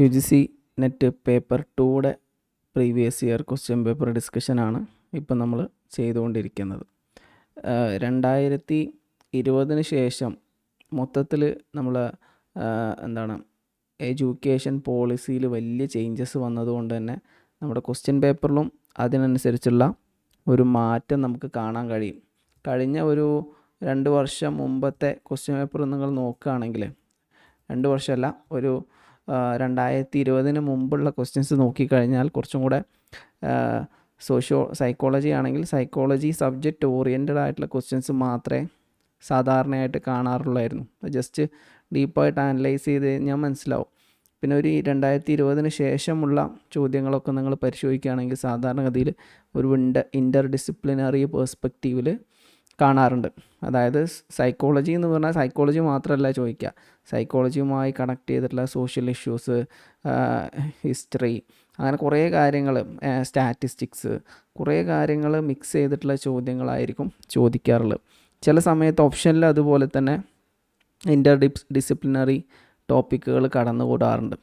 UGC net paper 2യുടെ previous year question paper ഡിസ്കഷനാണ് ഇപ്പം നമ്മൾ ചെയ്തുകൊണ്ടിരിക്കുന്നത്. 2020 ശേഷം മൊത്തത്തിൽ നമ്മൾ എഡ്യൂക്കേഷൻ പോളിസിയിൽ വലിയ ചേഞ്ചസ് വന്നതുകൊണ്ട് തന്നെ നമ്മുടെ ക്വസ്റ്റ്യൻ പേപ്പറിലും അതിനനുസരിച്ചുള്ള ഒരു മാറ്റം നമുക്ക് കാണാൻ കഴിയും. കഴിഞ്ഞ ഒരു 2 വർഷം മുമ്പത്തെ ക്വസ്റ്റ്യൻ പേപ്പർ നിങ്ങൾ നോക്കുകയാണെങ്കിൽ, 2 വർഷമല്ല, ഒരു 2020 മുമ്പുള്ള ക്വസ്റ്റ്യൻസ് നോക്കിക്കഴിഞ്ഞാൽ കുറച്ചും കൂടെ സൈക്കോളജി ആണെങ്കിൽ സൈക്കോളജി സബ്ജക്റ്റ് ഓറിയൻറ്റഡ് ആയിട്ടുള്ള ക്വസ്റ്റ്യൻസ് മാത്രമേ സാധാരണയായിട്ട് കാണാറുള്ളായിരുന്നു. ജസ്റ്റ് ഡീപ്പായിട്ട് അനലൈസ് ചെയ്ത് കഴിഞ്ഞാൽ മനസ്സിലാവും. പിന്നെ ഒരു 2020 ശേഷമുള്ള ചോദ്യങ്ങളൊക്കെ നിങ്ങൾ പരിശോധിക്കുകയാണെങ്കിൽ സാധാരണഗതിയിൽ ഒരു ഇൻ്റർ ഡിസിപ്ലിനറി പേഴ്സ്പെക്റ്റീവിൽ കാണാറുണ്ട്. അതായത് സൈക്കോളജി എന്ന് പറഞ്ഞാൽ സൈക്കോളജി മാത്രമല്ല ചോദിക്കുക, സൈക്കോളജിയുമായി കണക്ട് ചെയ്തിട്ടുള്ള സോഷ്യൽ ഇഷ്യൂസ്, ഹിസ്റ്ററി, അങ്ങനെ കുറേ കാര്യങ്ങൾ, സ്റ്റാറ്റിസ്റ്റിക്സ്, കുറേ കാര്യങ്ങൾ മിക്സ് ചെയ്തിട്ടുള്ള ചോദ്യങ്ങളായിരിക്കും ചോദിക്കാറുള്ളത്. ചില സമയത്ത് ഓപ്ഷനിൽ അതുപോലെ തന്നെ ഇൻ്റർ ഡിസിപ്ലിനറി ടോപ്പിക്കുകൾ കടന്നുകൂടാറുണ്ട്.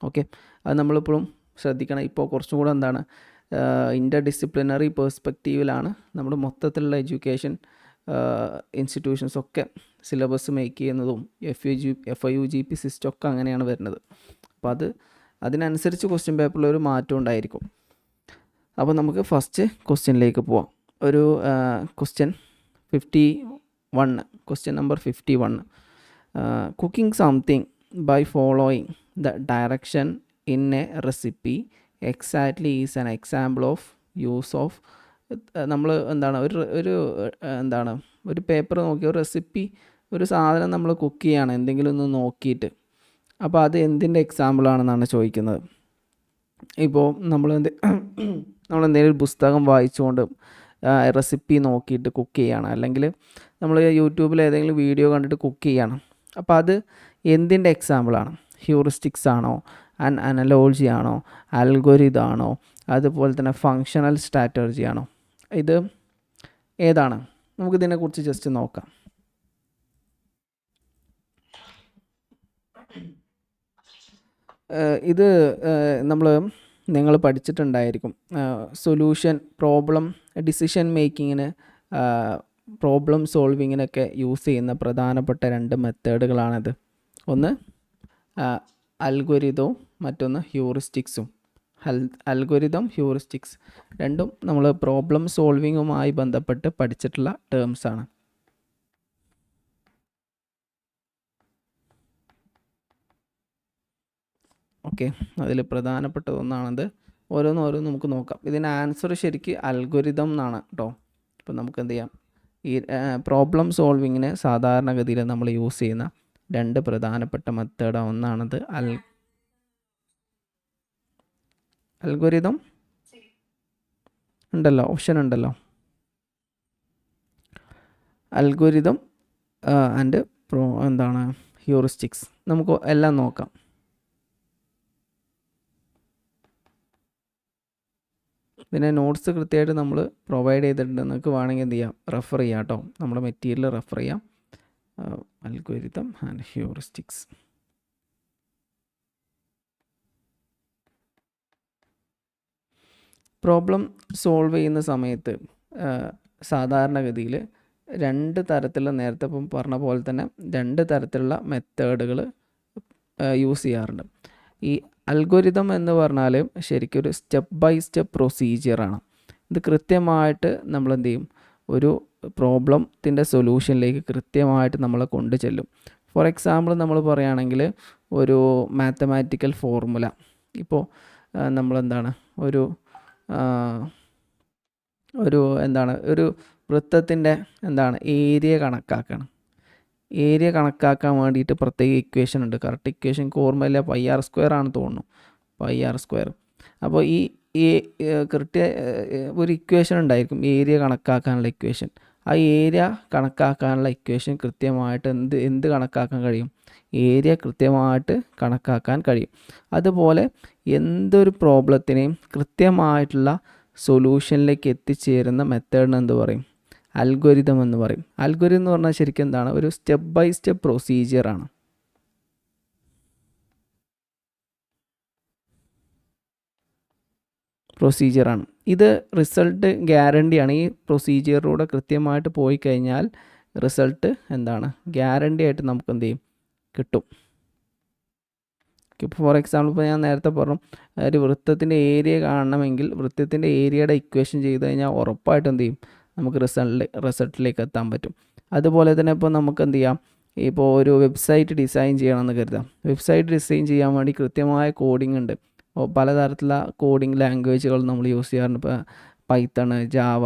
ഓക്കെ, അത് നമ്മളിപ്പോഴും ശ്രദ്ധിക്കണം. ഇപ്പോൾ കുറച്ചും കൂടെ ഇൻ്റർ ഡിസിപ്ലിനറി പേഴ്സ്പെക്റ്റീവിലാണ് നമ്മുടെ മൊത്തത്തിലുള്ള എഡ്യൂക്കേഷൻ ഇൻസ്റ്റിറ്റ്യൂഷൻസൊക്കെ സിലബസ് മേക്ക് ചെയ്യുന്നതും FIUGP സിസ്റ്റം ഒക്കെ അങ്ങനെയാണ് വരുന്നത്. അപ്പോൾ അതിനനുസരിച്ച് ക്വസ്റ്റ്യൻ പേപ്പറിൽ ഒരു മാറ്റം ഉണ്ടായിരിക്കും. അപ്പോൾ നമുക്ക് ഫസ്റ്റ് ക്വസ്റ്റ്യനിലേക്ക് പോവാം. ഒരു question number 51. Cooking something by following the direction in a recipe exactly is an example of use of. നമ്മൾ ഒരു പേപ്പർ നോക്കി ഒരു റെസിപ്പി, ഒരു സാധനം നമ്മൾ കുക്ക് ചെയ്യുകയാണ് എന്തെങ്കിലും ഒന്ന് നോക്കിയിട്ട്, അപ്പോൾ അത് എന്തിൻ്റെ എക്സാമ്പിളാണെന്നാണ് ചോദിക്കുന്നത്. ഇപ്പോൾ നമ്മളെന്തെങ്കിലും പുസ്തകം വായിച്ചുകൊണ്ട് റെസിപ്പി നോക്കിയിട്ട് കുക്ക് ചെയ്യുകയാണ്, അല്ലെങ്കിൽ നമ്മൾ യൂട്യൂബിൽ ഏതെങ്കിലും വീഡിയോ കണ്ടിട്ട് കുക്ക് ചെയ്യണം. അപ്പോൾ അത് എന്തിൻ്റെ എക്സാമ്പിളാണ്? ഹ്യൂറിസ്റ്റിക്സ് ആണോ, അനലോജി ആണോ, അൽഗോരിതം ആണോ, അതുപോലെ തന്നെ ഫങ്ഷണൽ സ്ട്രാറ്റജി ആണോ? ഇത് ഏതാണ്? നമുക്കിതിനെക്കുറിച്ച് ജസ്റ്റ് നോക്കാം. ഇത് നിങ്ങൾ പഠിച്ചിട്ടുണ്ടായിരിക്കും. സൊല്യൂഷൻ, ഡിസിഷൻ മേക്കിങ്ങിന്, പ്രോബ്ലം സോൾവിങ്ങിനൊക്കെ യൂസ് ചെയ്യുന്ന പ്രധാനപ്പെട്ട 2 മെത്തേഡുകളാണിത്. ഒന്ന് അൽഗോരിതവും മറ്റൊന്ന് ഹ്യൂറിസ്റ്റിക്സും. അൽഗോരിതം, ഹ്യൂറിസ്റ്റിക്സ് രണ്ടും നമ്മൾ പ്രോബ്ലം സോൾവിങ്ങുമായി ബന്ധപ്പെട്ട് പഠിച്ചിട്ടുള്ള ടേംസാണ്. ഓക്കെ, അതിൽ പ്രധാനപ്പെട്ട ഒന്നാണത്. ഓരോന്നും നമുക്ക് നോക്കാം. ഇതിൻ്റെ ആൻസർ ശരിക്ക് അൽഗോരിതം എന്നാണ് കേട്ടോ. അപ്പോൾ നമുക്ക് എന്ത് ചെയ്യാം, ഈ പ്രോബ്ലം സോൾവിങ്ങിന് സാധാരണഗതിയിൽ നമ്മൾ യൂസ് ചെയ്യുന്ന 2 പ്രധാനപ്പെട്ട മെത്തേഡ് ഒന്നാണത് അൽഗോരിതം ഉണ്ടല്ലോ, ഓപ്ഷൻ ഉണ്ടല്ലോ, അൽഗോരിതം ആൻഡ് ഹ്യൂറിസ്റ്റിക്സ്. നമുക്ക് എല്ലാം നോക്കാം. പിന്നെ നോട്ട്സ് കൃത്യമായിട്ട് നമ്മൾ പ്രൊവൈഡ് ചെയ്തിട്ടുണ്ട്. നിങ്ങൾക്ക് വേണമെങ്കിൽ എന്ത് ചെയ്യാം, റെഫർ ചെയ്യാം കേട്ടോ. നമ്മുടെ മെറ്റീരിയൽ റെഫർ ചെയ്യാം. Algorithm and heuristics. Problem solve ചെയ്യുന്ന സമയത്ത് സാധാരണഗതിയിൽ 2 തരത്തിലുള്ള, നേരത്തെ ഇപ്പം പറഞ്ഞ പോലെ തന്നെ 2 തരത്തിലുള്ള മെത്തേഡുകൾ യൂസ് ചെയ്യാറുണ്ട്. ഈ അൽഗോരിതം എന്ന് പറഞ്ഞാൽ ശരിക്കും ഒരു സ്റ്റെപ്പ് ബൈ സ്റ്റെപ്പ് പ്രൊസീജിയറാണ്. ഇത് കൃത്യമായിട്ട് നമ്മൾ എന്ത് ചെയ്യും, ഒരു പ്രോബ്ലത്തിൻ്റെ സൊല്യൂഷനിലേക്ക് കൃത്യമായിട്ട് നമ്മളെ കൊണ്ടു ചെല്ലും. ഫോർ എക്സാമ്പിൾ നമ്മൾ പറയുകയാണെങ്കിൽ ഒരു മാത്തമാറ്റിക്കൽ ഫോർമുല, ഇപ്പോൾ ഒരു വൃത്തത്തിൻ്റെ ഏരിയ കണക്കാക്കണം. ഏരിയ കണക്കാക്കാൻ വേണ്ടിയിട്ട് പ്രത്യേക ഇക്വേഷൻ ഉണ്ട്. കറക്റ്റ് ഇക്വേഷൻ ഓർമ്മയില്ല, πr² ആണ് തോന്നുന്നു, πr². അപ്പോൾ ഈ ഒരു ഇക്വേഷൻ ഉണ്ടായിരിക്കും, ഏരിയ കണക്കാക്കാനുള്ള ഇക്വേഷൻ. ആ ഏരിയ കണക്കാക്കാനുള്ള ഇക്വേഷൻ കൃത്യമായിട്ട് എന്ത് കണക്കാക്കാൻ കഴിയും? ഏരിയ കൃത്യമായിട്ട് കണക്കാക്കാൻ കഴിയും. അതുപോലെ എന്തൊരു പ്രോബ്ലത്തിനെയും കൃത്യമായിട്ടുള്ള സൊല്യൂഷനിലേക്ക് എത്തിച്ചേരുന്ന മെത്തേഡിന് എന്ത് പറയും? അൽഗോരിതം എന്ന് പറയും. അൽഗോരിതം എന്ന് പറഞ്ഞാൽ ശരിക്കും ഒരു സ്റ്റെപ്പ് ബൈ സ്റ്റെപ്പ് പ്രൊസീജിയറാണ്. പ്രൊസീജിയറാണ്. ഇത് റിസൾട്ട് ഗ്യാരണ്ടിയാണ്. ഈ പ്രൊസീജിയറിലൂടെ കൃത്യമായിട്ട് പോയി കഴിഞ്ഞാൽ റിസൾട്ട് എന്താണ്, ഗ്യാരണ്ടി ആയിട്ട് നമുക്ക് എന്ത് ചെയ്യും, കിട്ടും. ഇപ്പോൾ ഫോർ എക്സാമ്പിൾ ഇപ്പോൾ ഞാൻ നേരത്തെ പറഞ്ഞു, ഒരു വൃത്തത്തിൻ്റെ ഏരിയ കാണണമെങ്കിൽ വൃത്തത്തിൻ്റെ ഏരിയയുടെ ഇക്വേഷൻ ചെയ്ത് കഴിഞ്ഞാൽ ഉറപ്പായിട്ട് എന്ത് ചെയ്യും, നമുക്ക് റിസൾട്ടിലേക്ക് എത്താൻ പറ്റും. അതുപോലെ തന്നെ ഇപ്പോൾ നമുക്ക് എന്ത് ചെയ്യാം, ഇപ്പോൾ ഒരു വെബ്സൈറ്റ് ഡിസൈൻ ചെയ്യണമെന്ന് കരുതാം. വെബ്സൈറ്റ് ഡിസൈൻ ചെയ്യാൻ വേണ്ടി കൃത്യമായ കോഡിംഗ് ഉണ്ട്. പലതരത്തിലുള്ള കോഡിംഗ് ലാംഗ്വേജുകൾ നമ്മൾ യൂസ് ചെയ്യാറുണ്ട്. ഇപ്പോൾ പൈത്തൺ, ജാവ,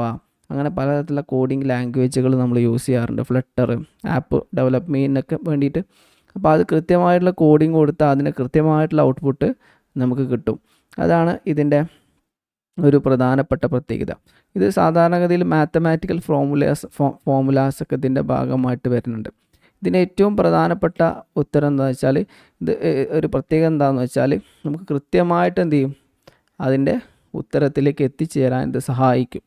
അങ്ങനെ പലതരത്തിലുള്ള കോഡിംഗ് ലാംഗ്വേജുകൾ നമ്മൾ യൂസ് ചെയ്യാറുണ്ട്. ഫ്ലട്ടർ, ആപ്പ് ഡെവലപ്മെൻറ്റിനൊക്കെ വേണ്ടിയിട്ട്. അപ്പോൾ അത് കൃത്യമായിട്ടുള്ള കോഡിംഗ് കൊടുത്താൽ അതിന് കൃത്യമായിട്ടുള്ള ഔട്ട്പുട്ട് നമുക്ക് കിട്ടും. അതാണ് ഇതിൻ്റെ ഒരു പ്രധാനപ്പെട്ട പ്രത്യേകത. ഇത് സാധാരണഗതിയിൽ മാത്തമാറ്റിക്കൽ ഫോമുലാസ് ഒക്കെ ഇതിൻ്റെ ഭാഗമായിട്ട് വരുന്നുണ്ട്. ഇതിന് ഏറ്റവും പ്രധാനപ്പെട്ട ഉത്തരം എന്താണെന്ന് വെച്ചാൽ, ഇത് ഒരു പ്രത്യേകത എന്താണെന്ന് വെച്ചാൽ, നമുക്ക് കൃത്യമായിട്ട് എന്ത് ചെയ്യും, അതിൻ്റെ ഉത്തരത്തിലേക്ക് എത്തിച്ചേരാൻ ഇത് സഹായിക്കും.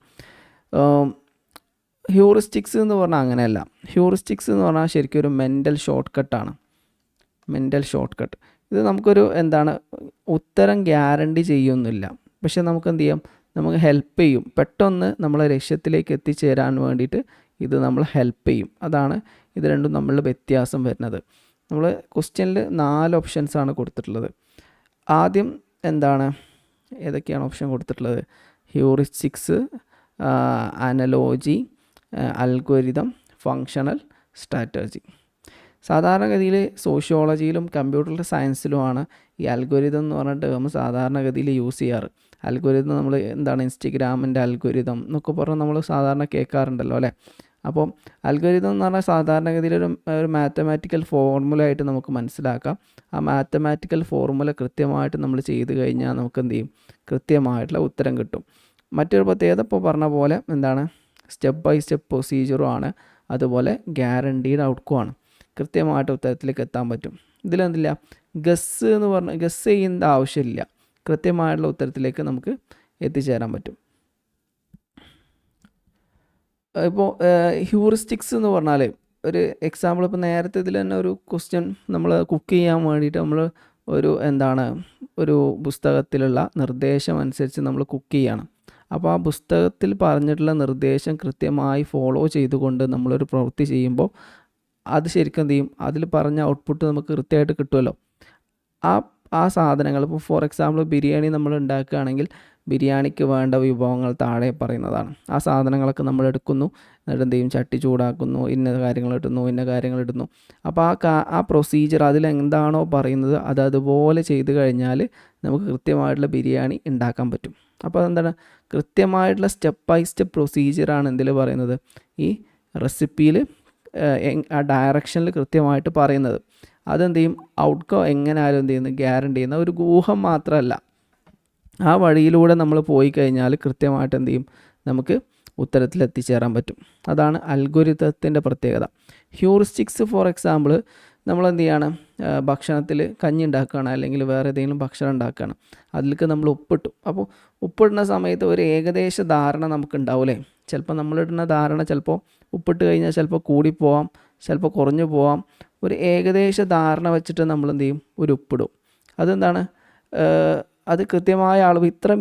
ഹ്യൂറിസ്റ്റിക്സ് എന്ന് പറഞ്ഞാൽ അങ്ങനെയല്ല. ഹ്യൂറിസ്റ്റിക്സ് എന്ന് പറഞ്ഞാൽ ശരിക്കും ഒരു മെൻ്റൽ ഷോർട്ട് കട്ടാണ്. Mental shortcut. ഇത് നമുക്കൊരു എന്താണ്, ഉത്തരം ഗ്യാരണ്ടി ചെയ്യുന്നില്ല, പക്ഷെ നമുക്ക് എന്ത് ചെയ്യാം, നമുക്ക് ഹെൽപ്പ് ചെയ്യും. പെട്ടെന്ന് നമ്മളെ ലക്ഷ്യത്തിലേക്ക് എത്തിച്ചേരാൻ വേണ്ടിയിട്ട് ഇത് നമ്മൾ ഹെൽപ്പ് ചെയ്യും. അതാണ് ഇത് രണ്ടും തമ്മിലുള്ള വ്യത്യാസം വരുന്നത്. നമ്മൾ ക്വസ്റ്റ്യനിൽ 4 ഓപ്ഷൻസാണ് കൊടുത്തിട്ടുള്ളത്. ആദ്യം എന്താണ്, ഏതൊക്കെയാണ് ഓപ്ഷൻ കൊടുത്തിട്ടുള്ളത്, heuristics, analogy, algorithm, functional strategy. സാധാരണഗതിയിൽ സോഷ്യോളജിയിലും കമ്പ്യൂട്ടർ സയൻസിലുമാണ് ഈ അൽഗോരിതം എന്ന് പറഞ്ഞ ടേം സാധാരണഗതിയിൽ യൂസ് ചെയ്യാറ്. അൽഗോരിതം നമ്മൾ എന്താണ്, ഇൻസ്റ്റഗ്രാമിൻ്റെ അൽഗോരിതം എന്നൊക്കെ പറഞ്ഞ് നമ്മൾ സാധാരണ കേൾക്കാറുണ്ടല്ലോ അല്ലേ. അപ്പോൾ അൽഗോരിതം എന്ന് പറഞ്ഞാൽ സാധാരണഗതിയിൽ ഒരു മാത്തമാറ്റിക്കൽ ഫോർമുല ആയിട്ട് നമുക്ക് മനസ്സിലാക്കാം. ആ മാത്തമാറ്റിക്കൽ ഫോർമുല കൃത്യമായിട്ട് നമ്മൾ ചെയ്ത് കഴിഞ്ഞാൽ നമുക്ക് എന്ത് ചെയ്യും, കൃത്യമായിട്ടുള്ള ഉത്തരം കിട്ടും. മറ്റൊരു പ്രത്യേകത ഇപ്പോൾ പറഞ്ഞ പോലെ എന്താണ്, സ്റ്റെപ്പ് ബൈ സ്റ്റെപ്പ് പ്രൊസീജിയറും ആണ്. അതുപോലെ ഗ്യാരണ്ടീഡ് ഔട്ട്കമാണ്. കൃത്യമായിട്ട് ഉത്തരത്തിലേക്ക് എത്താൻ പറ്റും. ഇതിലെന്തില്ല, ഗസ് ചെയ്യേണ്ട ആവശ്യമില്ല. കൃത്യമായിട്ടുള്ള ഉത്തരത്തിലേക്ക് നമുക്ക് എത്തിച്ചേരാൻ പറ്റും. ഇപ്പോൾ ഹ്യൂറിസ്റ്റിക്സ് എന്ന് പറഞ്ഞാൽ ഒരു എക്സാമ്പിൾ, ഇപ്പോൾ നേരത്തെ ഇതിൽ തന്നെ ഒരു ക്വസ്റ്റ്യൻ, നമ്മൾ കുക്ക് ചെയ്യാൻ വേണ്ടിയിട്ട് നമ്മൾ ഒരു പുസ്തകത്തിലുള്ള നിർദ്ദേശം അനുസരിച്ച് നമ്മൾ കുക്ക് ചെയ്യണം. അപ്പോൾ ആ പുസ്തകത്തിൽ പറഞ്ഞിട്ടുള്ള നിർദ്ദേശം കൃത്യമായി ഫോളോ ചെയ്തുകൊണ്ട് നമ്മളൊരു പ്രവൃത്തി ചെയ്യുമ്പോൾ അത് ശരിക്കും എന്ത് ചെയ്യും, അതിൽ പറഞ്ഞ ഔട്ട്പുട്ട് നമുക്ക് കൃത്യമായിട്ട് കിട്ടുമല്ലോ. ആ സാധനങ്ങൾ, ഇപ്പോൾ ഫോർ എക്സാമ്പിൾ ബിരിയാണി നമ്മൾ ഉണ്ടാക്കുകയാണെങ്കിൽ ബിരിയാണിക്ക് വേണ്ട വിഭവങ്ങൾ താഴെ പറയുന്നതാണ്. ആ സാധനങ്ങളൊക്കെ നമ്മൾ എടുക്കുന്നു, എന്നിട്ട് എന്ത് ചെയ്യും, ചട്ടി ചൂടാക്കുന്നു, ഇന്ന കാര്യങ്ങൾ ഇടുന്നു. അപ്പോൾ ആ പ്രൊസീജിയർ അതിലെന്താണോ പറയുന്നത് അത് അതുപോലെ ചെയ്ത് കഴിഞ്ഞാൽ നമുക്ക് കൃത്യമായിട്ടുള്ള ബിരിയാണി ഉണ്ടാക്കാൻ പറ്റും. അപ്പോൾ എന്താണ്, കൃത്യമായിട്ടുള്ള സ്റ്റെപ്പ് ബൈ സ്റ്റെപ്പ് പ്രൊസീജിയറാണ് എന്തിൽ പറയുന്നത്, ഈ റെസിപ്പിയിൽ ആ ഡയറക്ഷനിൽ കൃത്യമായിട്ട് പറയുന്നത്. അതെന്ത് ചെയ്യും, ഔട്ട്കം എങ്ങനെയായാലും എന്ത് ചെയ്യുന്നു, ഗ്യാരണ്ടി ചെയ്യുന്ന ഒരു ഊഹം മാത്രമല്ല. ആ വഴിയിലൂടെ നമ്മൾ പോയി കഴിഞ്ഞാൽ കൃത്യമായിട്ട് എന്ത് ചെയ്യും, നമുക്ക് ഉത്തരത്തിൽ എത്തിച്ചേരാൻ പറ്റും. അതാണ് അൽഗോരിതത്തിൻ്റെ പ്രത്യേകത. ഹ്യൂറിസ്റ്റിക്സ് ഫോർ എക്സാമ്പിൾ, നമ്മൾ എന്ത് ചെയ്യാണ്, ഭക്ഷണത്തിൽ കഞ്ഞി ഉണ്ടാക്കുകയാണ് അല്ലെങ്കിൽ വേറെ ഏതെങ്കിലും ഭക്ഷണം ഉണ്ടാക്കുകയാണ്, അതിലേക്ക് നമ്മൾ ഉപ്പിട്ടു. അപ്പോൾ ഉപ്പിടുന്ന സമയത്ത് ഒരു ഏകദേശ ധാരണ നമുക്ക് ഉണ്ടാവില്ലേ. ചിലപ്പോൾ നമ്മളിടുന്ന ധാരണ ചിലപ്പോൾ ഉപ്പിട്ട് കഴിഞ്ഞാൽ ചിലപ്പോൾ കൂടിപ്പോവാം, ചിലപ്പോൾ കുറഞ്ഞു പോവാം. ഒരു ഏകദേശ ധാരണ വെച്ചിട്ട് നമ്മൾ എന്ത് ചെയ്യും, ഒരു ഉപ്പിടും. അതെന്താണ്, അത് കൃത്യമായ അളവ് ഇത്ര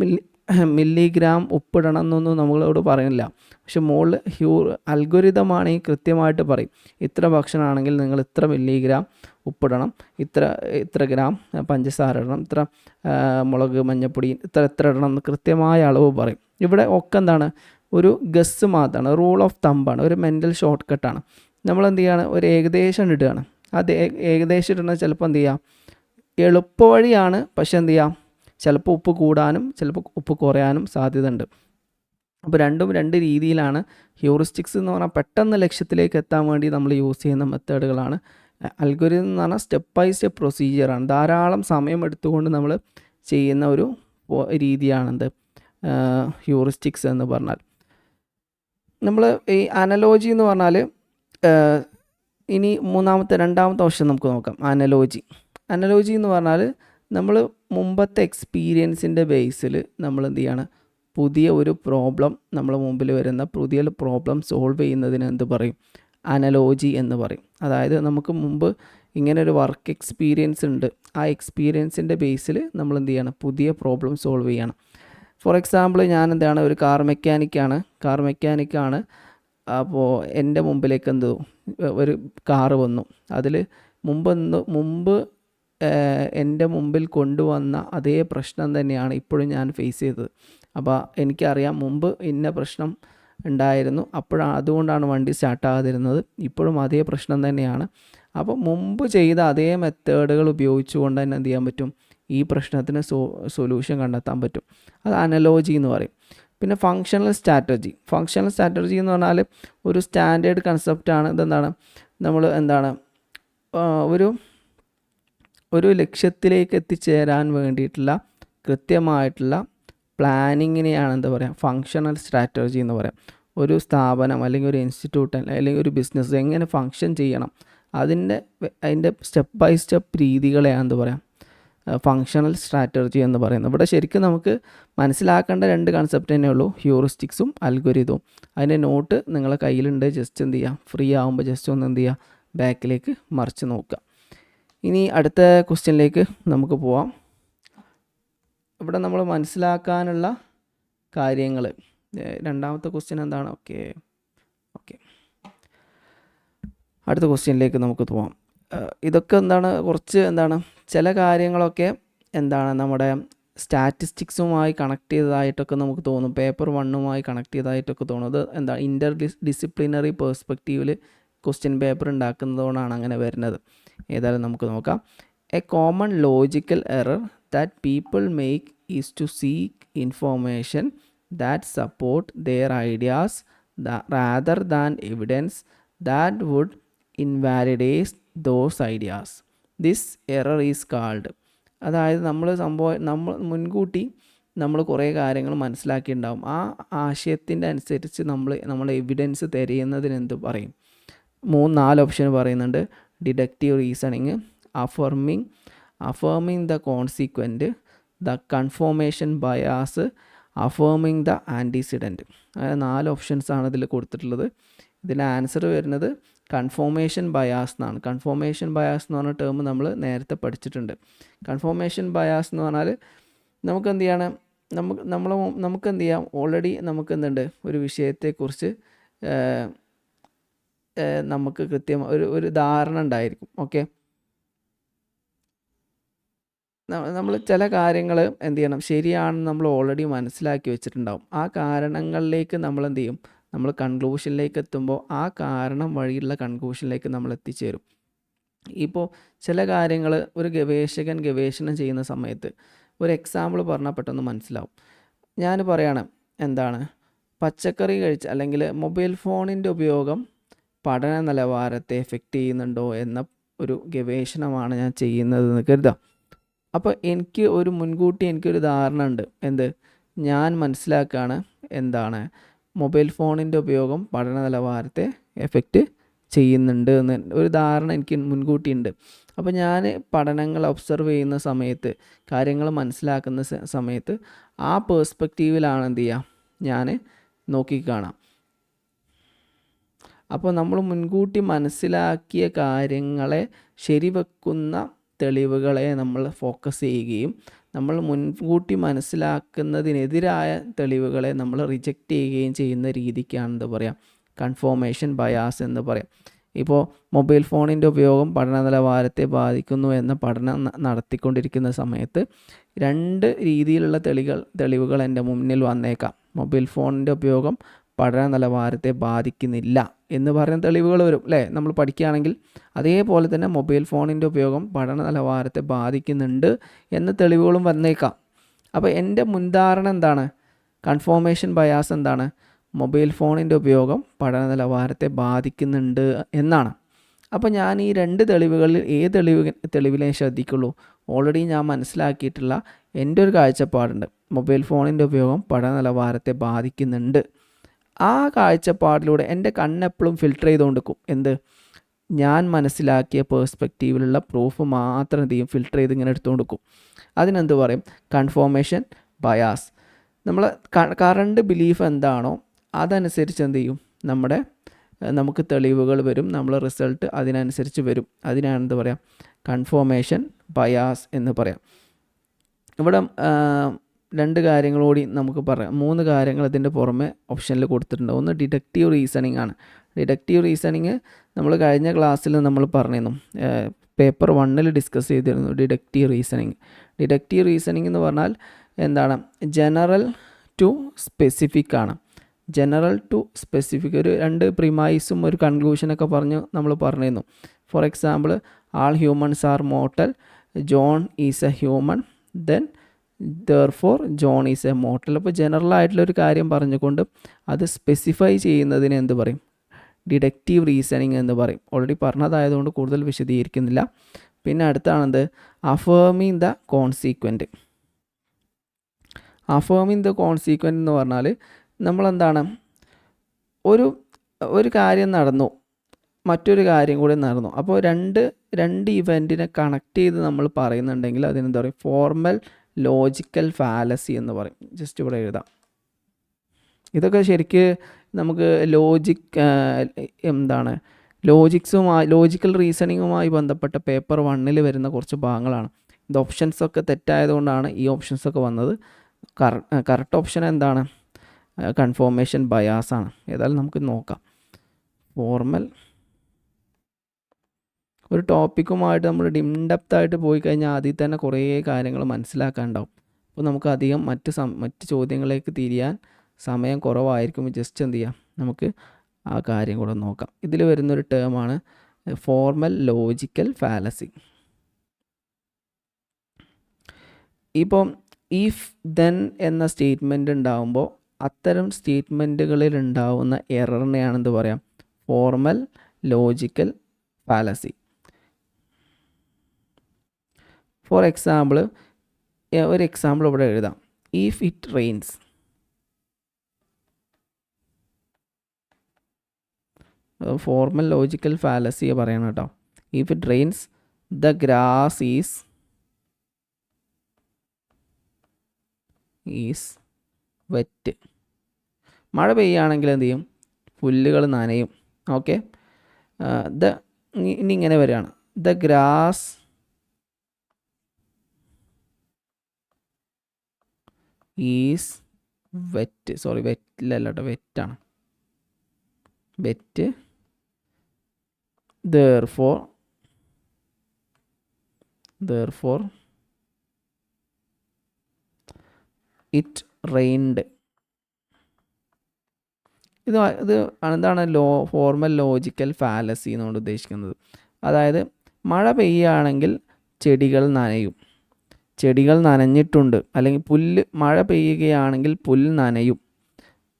മില്ലിഗ്രാം ഉപ്പിടണം എന്നൊന്നും നമ്മളോട് പറയുന്നില്ല. പക്ഷെ മുകളിൽ അൽഗോരിതമാണെങ്കിൽ കൃത്യമായിട്ട് പറയും, ഇത്ര ഭക്ഷണമാണെങ്കിൽ നിങ്ങൾ ഇത്ര മില്ലിഗ്രാം ഉപ്പിടണം, ഇത്ര ഗ്രാം പഞ്ചസാര ഇടണം, ഇത്ര മുളക് മഞ്ഞപ്പൊടി ഇത്ര ഇടണം എന്ന് കൃത്യമായ അളവ് പറയും. ഇവിടെ ഒക്കെ എന്താണ്, ഒരു ഗസ് മാത്രമാണ്, റൂൾ ഓഫ് തമ്പാണ്, ഒരു മെൻ്റൽ ഷോർട്ട് കട്ടാണ്. നമ്മളെന്ത് ചെയ്യുകയാണ്, ഒരു ഏകദേശം ഇടുകയാണ്. അത് ഏകദേശം ഇടുന്നത് ചിലപ്പോൾ എന്ത് ചെയ്യാം, എളുപ്പവഴിയാണ്. പക്ഷെ എന്ത് ചെയ്യാം, ചിലപ്പോൾ ഉപ്പ് കൂടാനും ചിലപ്പോൾ ഉപ്പ് കുറയാനും സാധ്യത ഉണ്ട്. അപ്പോൾ രണ്ടും രണ്ട് രീതിയിലാണ്. ഹ്യൂറിസ്റ്റിക്സ് എന്ന് പറഞ്ഞാൽ പെട്ടെന്ന് ലക്ഷ്യത്തിലേക്ക് എത്താൻ വേണ്ടി നമ്മൾ യൂസ് ചെയ്യുന്ന മെത്തേഡുകളാണ്. അൽഗോരിതം എന്ന് പറഞ്ഞാൽ സ്റ്റെപ്പ് ബൈ സ്റ്റെപ്പ് പ്രൊസീജിയറാണ്. ധാരാളം സമയം എടുത്തുകൊണ്ട് നമ്മൾ ചെയ്യുന്ന ഒരു രീതിയാണെന്ത്, ഹ്യൂറിസ്റ്റിക്സ് എന്ന് പറഞ്ഞാൽ. നമ്മൾ ഈ അനലോജി എന്ന് പറഞ്ഞാൽ, ഇനി രണ്ടാമത്തെ ഓപ്ഷൻ നമുക്ക് നോക്കാം. അനലോജി എന്ന് പറഞ്ഞാൽ നമ്മൾ മുമ്പത്തെ എക്സ്പീരിയൻസിൻ്റെ ബേസിൽ നമ്മൾ എന്ത് ചെയ്യാണ്, പുതിയ ഒരു പ്രോബ്ലം നമ്മൾ മുമ്പിൽ വരുന്ന പുതിയ പ്രോബ്ലം സോൾവ് ചെയ്യുന്നതിന് എന്ത് പറയും, അനലോജി എന്ന് പറയും. അതായത് നമുക്ക് മുമ്പ് ഇങ്ങനെ ഒരു വർക്ക് എക്സ്പീരിയൻസ് ഉണ്ട്, ആ എക്സ്പീരിയൻസിൻ്റെ ബേസിൽ നമ്മൾ എന്ത് ചെയ്യണം, പുതിയ പ്രോബ്ലം സോൾവ് ചെയ്യണം. ഫോർ എക്സാമ്പിൾ ഞാൻ എന്താണ് ഒരു കാർ മെക്കാനിക്കാണ്. അപ്പോൾ എൻ്റെ മുമ്പിലേക്ക് ഒരു കാറ് വന്നു. അതിൽ മുമ്പ് എൻ്റെ മുമ്പിൽ കൊണ്ടുവന്ന അതേ പ്രശ്നം തന്നെയാണ് ഇപ്പോഴും ഞാൻ ഫേസ് ചെയ്തത്. അപ്പോൾ എനിക്കറിയാം മുമ്പ് ഇന്ന പ്രശ്നം ഉണ്ടായിരുന്നു, അതുകൊണ്ടാണ് വണ്ടി സ്റ്റാർട്ടാകാതിരുന്നത്. ഇപ്പോഴും അതേ പ്രശ്നം തന്നെയാണ്. അപ്പോൾ മുമ്പ് ചെയ്ത അതേ മെത്തേഡുകൾ ഉപയോഗിച്ചുകൊണ്ട് തന്നെ എന്ത് ചെയ്യാൻ പറ്റും, ഈ പ്രശ്നത്തിന് സൊല്യൂഷൻ കണ്ടെത്താൻ പറ്റും. അത് അനലോജി എന്ന് പറയും. പിന്നെ ഫങ്ഷണൽ സ്ട്രാറ്റജി എന്ന് പറഞ്ഞാൽ ഒരു സ്റ്റാൻഡേർഡ് കൺസെപ്റ്റാണ്. ഇതെന്താണ്, നമ്മൾ ഒരു ലക്ഷ്യത്തിലേക്ക് എത്തിച്ചേരാൻ വേണ്ടിയിട്ടുള്ള കൃത്യമായിട്ടുള്ള പ്ലാനിങ്ങിനെയാണ് എന്താ പറയുക, ഫങ്ഷണൽ സ്ട്രാറ്റജി എന്ന് പറയാം. ഒരു സ്ഥാപനം അല്ലെങ്കിൽ ഒരു ഇൻസ്റ്റിറ്റ്യൂട്ട് അല്ലെങ്കിൽ ഒരു ബിസിനസ് എങ്ങനെ ഫങ്ഷൻ ചെയ്യണം, അതിൻ്റെ സ്റ്റെപ്പ് ബൈ സ്റ്റെപ്പ് രീതികളെയാണ് എന്താ പറയുക, ഫങ്ഷണൽ സ്ട്രാറ്റജി എന്ന് പറയുന്നത്. ഇവിടെ ശരിക്കും നമുക്ക് മനസ്സിലാക്കേണ്ട 2 കൺസെപ്റ്റ് തന്നെ ഉള്ളൂ, ഹ്യൂറിസ്റ്റിക്സും അൽഗോരിതവും. അതിൻ്റെ നോട്ട് നിങ്ങളെ കയ്യിലുണ്ട്. ജസ്റ്റ് എന്ത് ചെയ്യുക, ഫ്രീ ആകുമ്പോൾ ജസ്റ്റ് ഒന്ന് എന്ത് ചെയ്യുക, ബാക്കിലേക്ക് മറിച്ച് നോക്കുക. ഇനി അടുത്ത ക്വസ്റ്റ്യനിലേക്ക് നമുക്ക് പോവാം. ഇവിടെ നമ്മൾ മനസ്സിലാക്കാനുള്ള കാര്യങ്ങൾ, രണ്ടാമത്തെ ക്വസ്റ്റ്യൻ എന്താണ്? ഓക്കെ അടുത്ത ക്വസ്റ്റ്യനിലേക്ക് നമുക്ക് പോവാം. ഇതൊക്കെ കുറച്ച് ചില കാര്യങ്ങളൊക്കെ നമ്മുടെ സ്റ്റാറ്റിസ്റ്റിക്സുമായി കണക്ട് ചെയ്തതായിട്ടൊക്കെ നമുക്ക് തോന്നും, പേപ്പർ 1 കണക്ട് ചെയ്തതായിട്ടൊക്കെ തോന്നും. അത് ഇൻ്റർ ഡിസിപ്ലിനറി പേഴ്സ്പെക്റ്റീവിൽ ക്വസ്റ്റ്യൻ പേപ്പർ ഉണ്ടാക്കുന്നതുകൊണ്ടാണ് അങ്ങനെ വരുന്നത്. ഏതായാലും നമുക്ക് നോക്കാം. A common logical error that people make is to seek information that support their ideas rather than evidence that would invalidate those ideas. This error is called. അതായത് നമ്മൾ മുൻകൂട്ടി കുറേ കാര്യങ്ങൾ മനസ്സിലാക്കിയിട്ടുണ്ടാവും. ആ ആശയത്തിൻ്റെ അനുസരിച്ച് നമ്മൾ എവിഡൻസ് തിരയുന്നതിന് എന്ത് പറയും? 3-4 ഓപ്ഷൻ പറയുന്നുണ്ട്. Deductive reasoning, affirming the consequent, the confirmation bias, affirming the antecedent. അങ്ങനെ 4 ഓപ്ഷൻസാണ് ഇതിൽ കൊടുത്തിട്ടുള്ളത്. ഇതിൻ്റെ ആൻസർ വരുന്നത് കൺഫോർമേഷൻ ബയാസ് എന്നാണ്. കൺഫോർമേഷൻ ബയാസ് എന്ന് പറഞ്ഞ ടേം നമ്മൾ നേരത്തെ പഠിച്ചിട്ടുണ്ട്. കൺഫോർമേഷൻ ബയാസ് എന്ന് പറഞ്ഞാൽ നമുക്ക് എന്ത് ചെയ്യാം, ഓൾറെഡി നമുക്ക് ഒരു വിഷയത്തെക്കുറിച്ച് നമുക്ക് ഒരു ധാരണ ഉണ്ടായിരിക്കും. ഓക്കെ, നമ്മൾ ചില കാര്യങ്ങൾ എന്ത് ചെയ്യണം, ശരിയാണെന്ന് നമ്മൾ ഓൾറെഡി മനസ്സിലാക്കി വെച്ചിട്ടുണ്ടാവും. ആ കാരണങ്ങളിലേക്ക് നമ്മൾ എന്ത് ചെയ്യും, നമ്മൾ കൺക്ലൂഷനിലേക്ക് എത്തുമ്പോൾ ആ കാരണം വഴിയുള്ള കൺക്ലൂഷനിലേക്ക് നമ്മൾ എത്തിച്ചേരും. ഇപ്പോൾ ചില കാര്യങ്ങൾ ഒരു ഗവേഷകൻ ഗവേഷണം ചെയ്യുന്ന സമയത്ത് ഒരു എക്സാമ്പിൾ പറഞ്ഞാൽ പെട്ടെന്ന് മനസ്സിലാവും. ഞാൻ പറയാണ്, പച്ചക്കറി കഴിച്ച് അല്ലെങ്കിൽ മൊബൈൽ ഫോണിൻ്റെ ഉപയോഗം പഠന നിലവാരത്തെ എഫക്റ്റ് ചെയ്യുന്നുണ്ടോ എന്ന ഒരു ഗവേഷണമാണ് ഞാൻ ചെയ്യുന്നതെന്ന് കരുതാം. അപ്പോൾ മുൻകൂട്ടി എനിക്കൊരു ധാരണ ഉണ്ട്. ഞാൻ മനസ്സിലാക്കുകയാണ് മൊബൈൽ ഫോണിൻ്റെ ഉപയോഗം പഠന നിലവാരത്തെ എഫക്റ്റ് ചെയ്യുന്നുണ്ട് എന്ന് ഒരു ധാരണ എനിക്ക് മുൻകൂട്ടി ഉണ്ട്. അപ്പോൾ ഞാൻ പഠനങ്ങൾ ഒബ്സർവ് ചെയ്യുന്ന സമയത്ത്, കാര്യങ്ങൾ മനസ്സിലാക്കുന്ന സമയത്ത് ആ പേഴ്സ്പെക്റ്റീവിലാണ് എന്ത് ചെയ്യുക, ഞാൻ നോക്കിക്കാണാം. അപ്പോൾ നമ്മൾ മുൻകൂട്ടി മനസ്സിലാക്കിയ കാര്യങ്ങളെ ശരിവെക്കുന്ന തെളിവുകളെ നമ്മൾ ഫോക്കസ് ചെയ്യുകയും നമ്മൾ മുൻകൂട്ടി മനസ്സിലാക്കുന്നതിനെതിരായ തെളിവുകളെ നമ്മൾ റിജക്റ്റ് ചെയ്യുകയും ചെയ്യുന്ന രീതിക്കാണ് എന്താ പറയുക, കൺഫോർമേഷൻ ബയാസ് എന്ന് പറയാം. ഇപ്പോൾ മൊബൈൽ ഫോണിൻ്റെ ഉപയോഗം പഠന നിലവാരത്തെ ബാധിക്കുന്നു എന്ന പഠനം നടത്തിക്കൊണ്ടിരിക്കുന്ന സമയത്ത് 2 രീതിയിലുള്ള തെളിവുകൾ എൻ്റെ മുന്നിൽ വന്നേക്കാം. മൊബൈൽ ഫോണിൻ്റെ ഉപയോഗം പഠന നിലവാരത്തെ ബാധിക്കുന്നില്ല എന്ന് പറയുന്ന തെളിവുകൾ വരും അല്ലേ, നമ്മൾ പഠിക്കുകയാണെങ്കിൽ. അതേപോലെ തന്നെ മൊബൈൽ ഫോണിൻ്റെ ഉപയോഗം പഠന നിലവാരത്തെ ബാധിക്കുന്നുണ്ട് എന്ന തെളിവുകളും വന്നേക്കാം. അപ്പോൾ എൻ്റെ മുൻധാരണ എന്താണ്, കൺഫോർമേഷൻ ബയാസ് എന്താണ്, മൊബൈൽ ഫോണിൻ്റെ ഉപയോഗം പഠന നിലവാരത്തെ ബാധിക്കുന്നുണ്ട് എന്നാണ്. അപ്പോൾ ഞാൻ ഈ 2 തെളിവുകളിൽ തെളിവിലേ ശ്രദ്ധിക്കുള്ളൂ. ഓൾറെഡി ഞാൻ മനസ്സിലാക്കിയിട്ടുള്ള എൻ്റെ ഒരു കാഴ്ചപ്പാടുണ്ട്, മൊബൈൽ ഫോണിൻ്റെ ഉപയോഗം പഠന നിലവാരത്തെ ബാധിക്കുന്നുണ്ട്. ആ കാഴ്ചപ്പാടിലൂടെ എൻ്റെ കണ്ണെപ്പോഴും ഫിൽട്ടർ ചെയ്തുകൊണ്ടിരിക്കും. ഞാൻ മനസ്സിലാക്കിയ പേഴ്സ്പെക്റ്റീവിലുള്ള പ്രൂഫ് മാത്രം എന്ത് ചെയ്യും, ഫിൽട്ടർ ചെയ്ത് ഇങ്ങനെ എടുത്തുകൊണ്ടിരിക്കും. അതിനെന്ത് പറയും, കൺഫോർമേഷൻ ബയാസ്. നമ്മൾ കറണ്ട് ബിലീഫ് എന്താണോ അതനുസരിച്ച് എന്ത് ചെയ്യും, നമുക്ക് തെളിവുകൾ വരും, നമ്മൾ റിസൾട്ട് അതിനനുസരിച്ച് വരും. അതിനാണ് എന്ത് പറയാം, കൺഫോർമേഷൻ ബയാസ് എന്ന് പറയാം. ഇവിടെ രണ്ട് കാര്യങ്ങൾ കൂടി നമുക്ക് പറയാം. 3 കാര്യങ്ങൾ ഇതിൻ്റെ പുറമെ ഓപ്ഷനിൽ കൊടുത്തിട്ടുണ്ട്. ഒന്ന് ഡിഡക്റ്റീവ് റീസണിങ് ആണ്. ഡിഡക്റ്റീവ് റീസണിങ് നമ്മൾ കഴിഞ്ഞ ക്ലാസ്സിൽ നമ്മൾ പറഞ്ഞിരുന്നു, പേപ്പർ 1ൽ ഡിസ്കസ് ചെയ്തിരുന്നു ഡിഡക്റ്റീവ് റീസണിങ്. ഡിഡക്റ്റീവ് റീസണിങ് എന്ന് പറഞ്ഞാൽ എന്താണ്? ജനറൽ ടു സ്പെസിഫിക് ആണ്. ജനറൽ ടു സ്പെസിഫിക്, ഒരു 2 പ്രിമൈസും ഒരു കൺക്ലൂഷനൊക്കെ നമ്മൾ പറഞ്ഞിരുന്നു. For example, all humans are mortal, John is A human, then therefore John is A mortal. അപ്പോൾ ജനറൽ ആയിട്ടുള്ളൊരു കാര്യം പറഞ്ഞുകൊണ്ട് അത് സ്പെസിഫൈ ചെയ്യുന്നതിന് എന്ത് പറയും? ഡിഡക്റ്റീവ് റീസണിങ് എന്ന് പറയും. ഓൾറെഡി പറഞ്ഞതായതുകൊണ്ട് കൂടുതൽ വിശദീകരിക്കുന്നില്ല. പിന്നെ അടുത്താണെന്ത്? Affirming the consequent. Affirming the consequent എന്ന് പറഞ്ഞാൽ നമ്മളെന്താണ്, ഒരു കാര്യം നടന്നു, മറ്റൊരു കാര്യം കൂടി നടന്നു. അപ്പോൾ രണ്ട് ഇവൻറ്റിനെ കണക്ട് ചെയ്ത് നമ്മൾ പറയുന്നുണ്ടെങ്കിൽ അതിനെന്താ പറയും? ഫോർമൽ ലോജിക്കൽ ഫാലസി എന്ന് പറയും. ജസ്റ്റ് ഇവിടെ എഴുതാം. ഇതൊക്കെ ശരിക്ക് നമുക്ക് ലോജിക്കൽ റീസണിങ്ങുമായി ബന്ധപ്പെട്ട പേപ്പർ 1ൽ വരുന്ന കുറച്ച് ഭാഗങ്ങളാണ്. ഇത് ഓപ്ഷൻസൊക്കെ തെറ്റായതുകൊണ്ടാണ് ഈ ഓപ്ഷൻസൊക്കെ വന്നത്. കറക്റ്റ് ഓപ്ഷൻ എന്താണ്? കൺഫോർമേഷൻ ബയാസ് ആണ്. ഏതായാലും നമുക്ക് നോക്കാം. ഫോർമൽ ഒരു ടോപ്പിക്കുമായിട്ട് നമ്മൾ ഇൻഡെപ്തായിട്ട് പോയി കഴിഞ്ഞാൽ ആദ്യം തന്നെ കുറേ കാര്യങ്ങൾ മനസ്സിലാക്കാനുണ്ടാവും. അപ്പോൾ നമുക്ക് അധികം മറ്റ് ചോദ്യങ്ങളിലേക്ക് തിരിയാൻ സമയം കുറവായിരിക്കും. ജസ്റ്റ് എന്ത് ചെയ്യാം, നമുക്ക് ആ കാര്യം കൂടെ നോക്കാം. ഇതിൽ വരുന്നൊരു ടേമാണ് ഫോർമൽ ലോജിക്കൽ ഫാലസി. ഇപ്പം ഇഫ് ദെൻ എന്ന സ്റ്റേറ്റ്മെൻറ്റ് ഉണ്ടാകുമ്പോൾ അത്തരം സ്റ്റേറ്റ്മെൻറ്റുകളിൽ ഉണ്ടാവുന്ന എററിനെയാണ് എന്ത് പറയാം? Formal logical fallacy. For example, ഒരു എക്സാമ്പിൾ ഇവിടെ എഴുതാം. If it rains, formal logical ഫാലസിയെ പറയണം കേട്ടോ. If it rains the grass is wet. മഴ പെയ്യുകയാണെങ്കിൽ എന്ത് ചെയ്യും? പുല്ലുകൾ നനയും. ഓക്കെ, ഇനി ഇങ്ങനെ വരികയാണ്. The grass is wet. Sorry, വെറ്റിലല്ല കേട്ടോ, വെറ്റാണ്. Wet, therefore it rained. ഇത് എന്താണ്? ഫോർമൽ ലോജിക്കൽ ഫാലസി എന്നുകൊണ്ട് ഉദ്ദേശിക്കുന്നത്. അതായത് മഴ പെയ്യുകയാണെങ്കിൽ ചെടികൾ നനയും. ചെടികൾ നനഞ്ഞിട്ടുണ്ട്. അല്ലെങ്കിൽ മഴ പെയ്യുകയാണെങ്കിൽ പുല്ല് നനയും.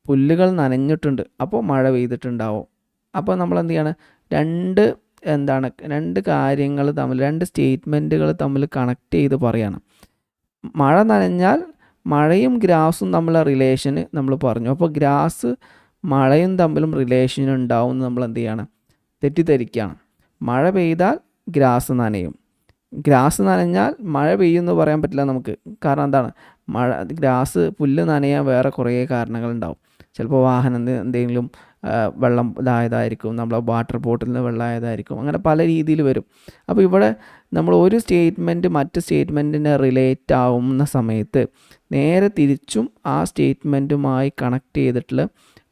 പുല്ലുകൾ നനഞ്ഞിട്ടുണ്ട്, അപ്പോൾ മഴ പെയ്തിട്ടുണ്ടാവും. അപ്പോൾ നമ്മൾ എന്ത് ചെയ്യണം? രണ്ട് കാര്യങ്ങൾ തമ്മിൽ, 2 സ്റ്റേറ്റ്മെൻറ്റുകൾ തമ്മിൽ കണക്ട് ചെയ്ത് പറയണം. മഴ നനഞ്ഞാൽ മഴയും ഗ്രാസും തമ്മിലുള്ള റിലേഷന് നമ്മൾ പറഞ്ഞു. അപ്പോൾ ഗ്രാസ് മഴയും തമ്മിലും റിലേഷൻ ഉണ്ടാവും എന്ന് നമ്മൾ എന്ത് ചെയ്യണം? തെറ്റിദ്ധരിക്കുകയാണ്. മഴ പെയ്താൽ ഗ്രാസ് നനയും, ഗ്രാസ് നനഞ്ഞാൽ മഴ പെയ്യുമെന്ന് പറയാൻ പറ്റില്ല നമുക്ക്. കാരണം എന്താണ്? പുല്ല് നനയാൻ വേറെ കുറേ കാരണങ്ങളുണ്ടാവും. ചിലപ്പോൾ വാഹനം എന്തെങ്കിലും വെള്ളം ഇതായതായിരിക്കും, നമ്മളെ വാട്ടർ ബോട്ടിൽ നിന്ന് വെള്ളം ആയതായിരിക്കും. അങ്ങനെ പല രീതിയിൽ വരും. അപ്പോൾ ഇവിടെ നമ്മൾ ഒരു സ്റ്റേറ്റ്മെൻറ്റ് മറ്റ് സ്റ്റേറ്റ്മെൻറ്റിനെ റിലേറ്റ് ആവുന്ന സമയത്ത് നേരെ തിരിച്ചും ആ സ്റ്റേറ്റ്മെൻറ്റുമായി കണക്ട് ചെയ്തിട്ടുള്ള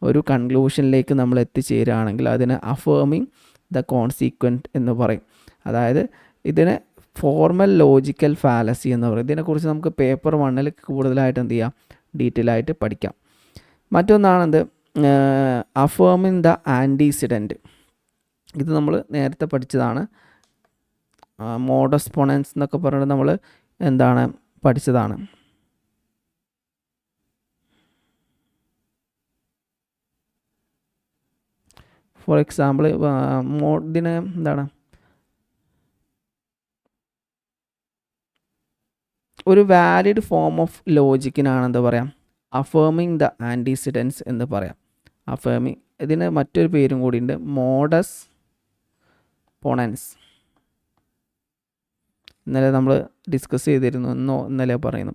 ഒരു കൺക്ലൂഷനിലേക്ക് നമ്മൾ എത്തിച്ചേരുകയാണെങ്കിൽ അതിനെ അഫേമിങ് ദ കോൺസീക്വൻറ്റ് എന്ന് പറയും. അതായത് ഇതിനെ ഫോർമൽ ലോജിക്കൽ ഫാലസി എന്ന് പറയും. ഇതിനെക്കുറിച്ച് നമുക്ക് പേപ്പർ 1ൽ കൂടുതലായിട്ട് എന്ത് ചെയ്യാം? ഡീറ്റെയിൽ ആയിട്ട് പഠിക്കാം. മറ്റൊന്നാണെന്ത്? Affirming the antecedent. ഇത് നമ്മൾ നേരത്തെ പഠിച്ചതാണ്. മോഡസ് പൊണൻസ് എന്നൊക്കെ പറഞ്ഞിട്ട് നമ്മൾ പഠിച്ചതാണ്. ഫോർ എക്സാമ്പിൾ, ഇതിന് ഒരു വാലിഡ് ഫോം ഓഫ് ലോജിക്കിനാണ് എന്താ പറയുക? അഫേമിങ് ദ ആൻറ്റിസിഡൻസ് എന്ന് പറയാം. അഫേമിങ്, ഇതിന് മറ്റൊരു പേരും കൂടിയുണ്ട്, മോഡസ് പൊണൻസ്. ഇന്നലെ നമ്മൾ ഡിസ്കസ് ചെയ്തിരുന്നു, ഇന്നലെ പറയുന്നു.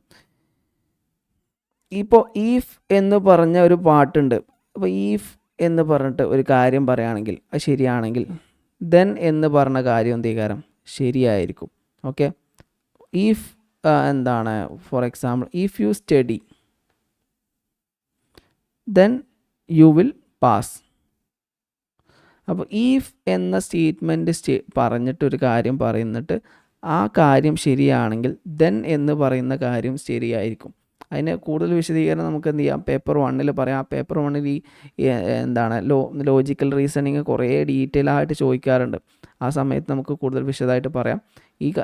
ഇപ്പോൾ ഈഫ് എന്ന് പറഞ്ഞ ഒരു പാട്ടുണ്ട്. അപ്പോൾ ഈഫ് എന്ന് പറഞ്ഞിട്ട് ഒരു കാര്യം പറയുകയാണെങ്കിൽ അത് ശരിയാണെങ്കിൽ ദെൻ എന്ന് പറഞ്ഞ കാര്യം എന്ത് ചെയ്യാരം? ശരിയായിരിക്കും. ഓക്കെ, ഈഫ് എന്താണ് for example if you study then you will pass. അപ്പോൾ ഈഫ് എന്ന സ്റ്റേറ്റ്മെൻറ്റ് പറഞ്ഞിട്ടൊരു കാര്യം പറയുന്നിട്ട് ആ കാര്യം ശരിയാണെങ്കിൽ ദെൻ എന്ന് പറയുന്ന കാര്യം ശരിയായിരിക്കും. അതിന് കൂടുതൽ വിശദീകരണം നമുക്ക് എന്ത് ചെയ്യാം, പേപ്പർ 1 പറയാം. ആ പേപ്പർ 1 ഈ എന്താണ് ലോജിക്കൽ റീസണിങ് കുറേ ഡീറ്റെയിൽ ആയിട്ട് ചോദിക്കാറുണ്ട്. ആ സമയത്ത് നമുക്ക് കൂടുതൽ വിശദമായിട്ട് പറയാം.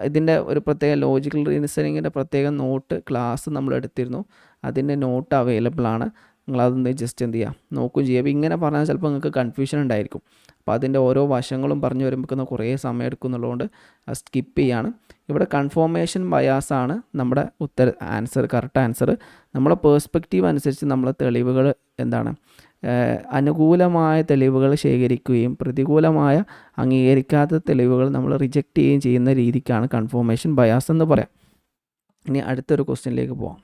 ഇതിൻ്റെ ഒരു പ്രത്യേക ലോജിക്കൽ റീസണിങ്ങിൻ്റെ പ്രത്യേക നോട്ട് ക്ലാസ് നമ്മൾ എടുത്തിരുന്നു. അതിൻ്റെ നോട്ട് അവൈലബിൾ ആണ്. നിങ്ങളതൊന്ന് ജസ്റ്റ് എന്ത് ചെയ്യുക, നോക്കുകയും ചെയ്യുക. അപ്പോൾ ഇങ്ങനെ പറഞ്ഞാൽ ചിലപ്പോൾ നിങ്ങൾക്ക് കൺഫ്യൂഷൻ ഉണ്ടായിരിക്കും. അപ്പോൾ അതിൻ്റെ ഓരോ വശങ്ങളും പറഞ്ഞു വരുമ്പോൾ കുറേ സമയം എടുക്കുന്നുള്ളതുകൊണ്ട് സ്കിപ്പ് ചെയ്യാണ്. ഇവിടെ കൺഫോർമേഷൻ ബയാസാണ് നമ്മുടെ കറക്റ്റ് ആൻസർ. നമ്മളെ പേഴ്സ്പെക്റ്റീവ് അനുസരിച്ച് നമ്മൾ തെളിവുകൾ എന്താണ് അനുകൂലമായ തെളിവുകൾ ശേഖരിക്കുകയും പ്രതികൂലമായ അംഗീകരിക്കാത്ത തെളിവുകൾ നമ്മൾ റിജക്റ്റ് ചെയ്യുകയും ചെയ്യുന്ന രീതിക്കാണ് കൺഫോർമേഷൻ ബയാസ് എന്ന് പറയാം. ഇനി അടുത്തൊരു ക്വസ്റ്റ്യനിലേക്ക് പോവാം.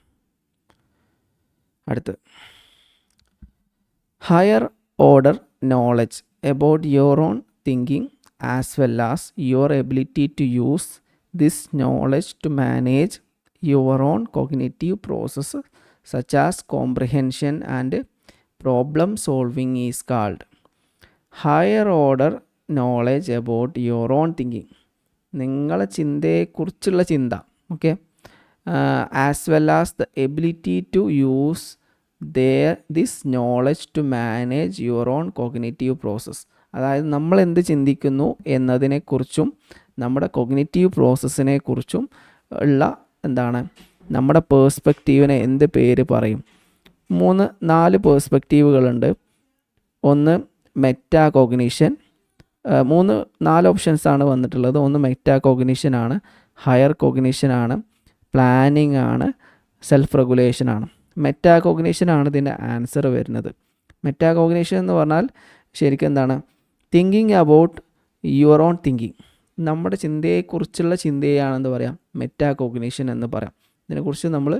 അടുത്ത് higher order knowledge about your own thinking as well as your ability to use this knowledge to manage your own cognitive processes such as comprehension and problem solving is called higher order knowledge about your own thinking. നിങ്ങളെ ചിന്തയെക്കുറിച്ചുള്ള ചിന്ത, okay, as well as the ability to use this knowledge to manage your own cognitive process. അതായത് നമ്മൾ എന്ത് ചിന്തിക്കുന്നു എന്നതിനെക്കുറിച്ചും നമ്മുടെ cognitive പ്രോസസ്സിനെ കുറിച്ചും ഉള്ള എന്താണ് നമ്മുടെ പേഴ്സ്പെക്റ്റീവിനെ എന്ത് പേര് പറയും? 4 പേഴ്സ്പെക്റ്റീവുകളുണ്ട്. ഒന്ന് മെറ്റാ കോഗ്നിഷൻ, 4 ഓപ്ഷൻസാണ് വന്നിട്ടുള്ളത്. ഒന്ന് മെറ്റാ കോഗ്നിഷനാണ്, ഹയർ കോഗ്നിഷനാണ്, പ്ലാനിങ് ആണ്, സെൽഫ് റെഗുലേഷനാണ്. മെറ്റാ കോഗ്നിഷനാണ് ഇതിൻ്റെ ആൻസർ വരുന്നത്. മെറ്റാ കോഗ്നിഷൻ എന്ന് പറഞ്ഞാൽ ശരിക്കും എന്താണ്, thinking about your own thinking, നമ്മുടെ ചിന്തയെക്കുറിച്ചുള്ള ചിന്തയാണെന്ന് പറയാം മെറ്റാ കോഗ്നിഷൻ എന്ന് പറയാം. ഇതിനെക്കുറിച്ച് നമ്മൾ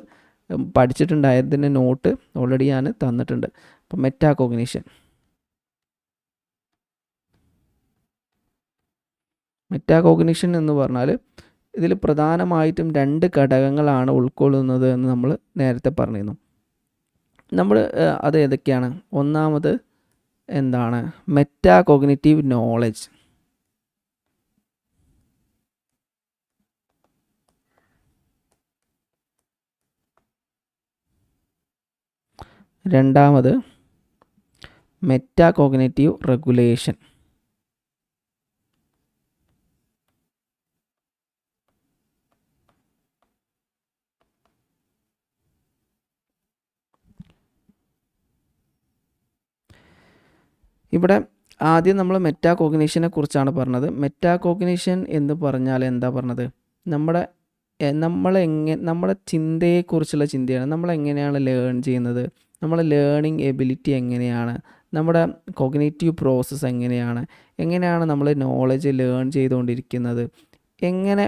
പഠിച്ചിട്ടുണ്ടായതിൻ്റെ നോട്ട് ഓൾറെഡി ഞാൻ തന്നിട്ടുണ്ട്. അപ്പോൾ മെറ്റാ കോഗ്നിഷൻ എന്ന് പറഞ്ഞാൽ ഇതിൽ പ്രധാനമായിട്ടും 2 ഘടകങ്ങളാണ് ഉൾക്കൊള്ളുന്നത് എന്ന് നമ്മൾ നേരത്തെ പറഞ്ഞിരുന്നു. നമ്മൾ അത് ഏതൊക്കെയാണ്? ഒന്നാമത് എന്താണ് മെറ്റാ കോഗ്നിറ്റീവ് നോളജ്, രണ്ടാമത് മെറ്റാ കോഗ്നിറ്റീവ് റെഗുലേഷൻ, ഇവിടെ ആദ്യം നമ്മൾ മെറ്റാ കോഗ്നിഷനെ കുറിച്ചാണ് പറഞ്ഞത്. മെറ്റാ കോഗ്നിഷൻ എന്ന് പറഞ്ഞാൽ എന്താ പറഞ്ഞത്? നമ്മുടെ ചിന്തയെക്കുറിച്ചുള്ള ചിന്തയാണ്. നമ്മളെങ്ങനെയാണ് ലേൺ ചെയ്യുന്നത്, നമ്മുടെ ലേണിംഗ് എബിലിറ്റി എങ്ങനെയാണ്, നമ്മുടെ കോഗ്നിറ്റീവ് പ്രോസസ്സ് എങ്ങനെയാണ് നമ്മൾ നോളജ് ലേൺ ചെയ്തുകൊണ്ടിരിക്കുന്നത്, എങ്ങനെ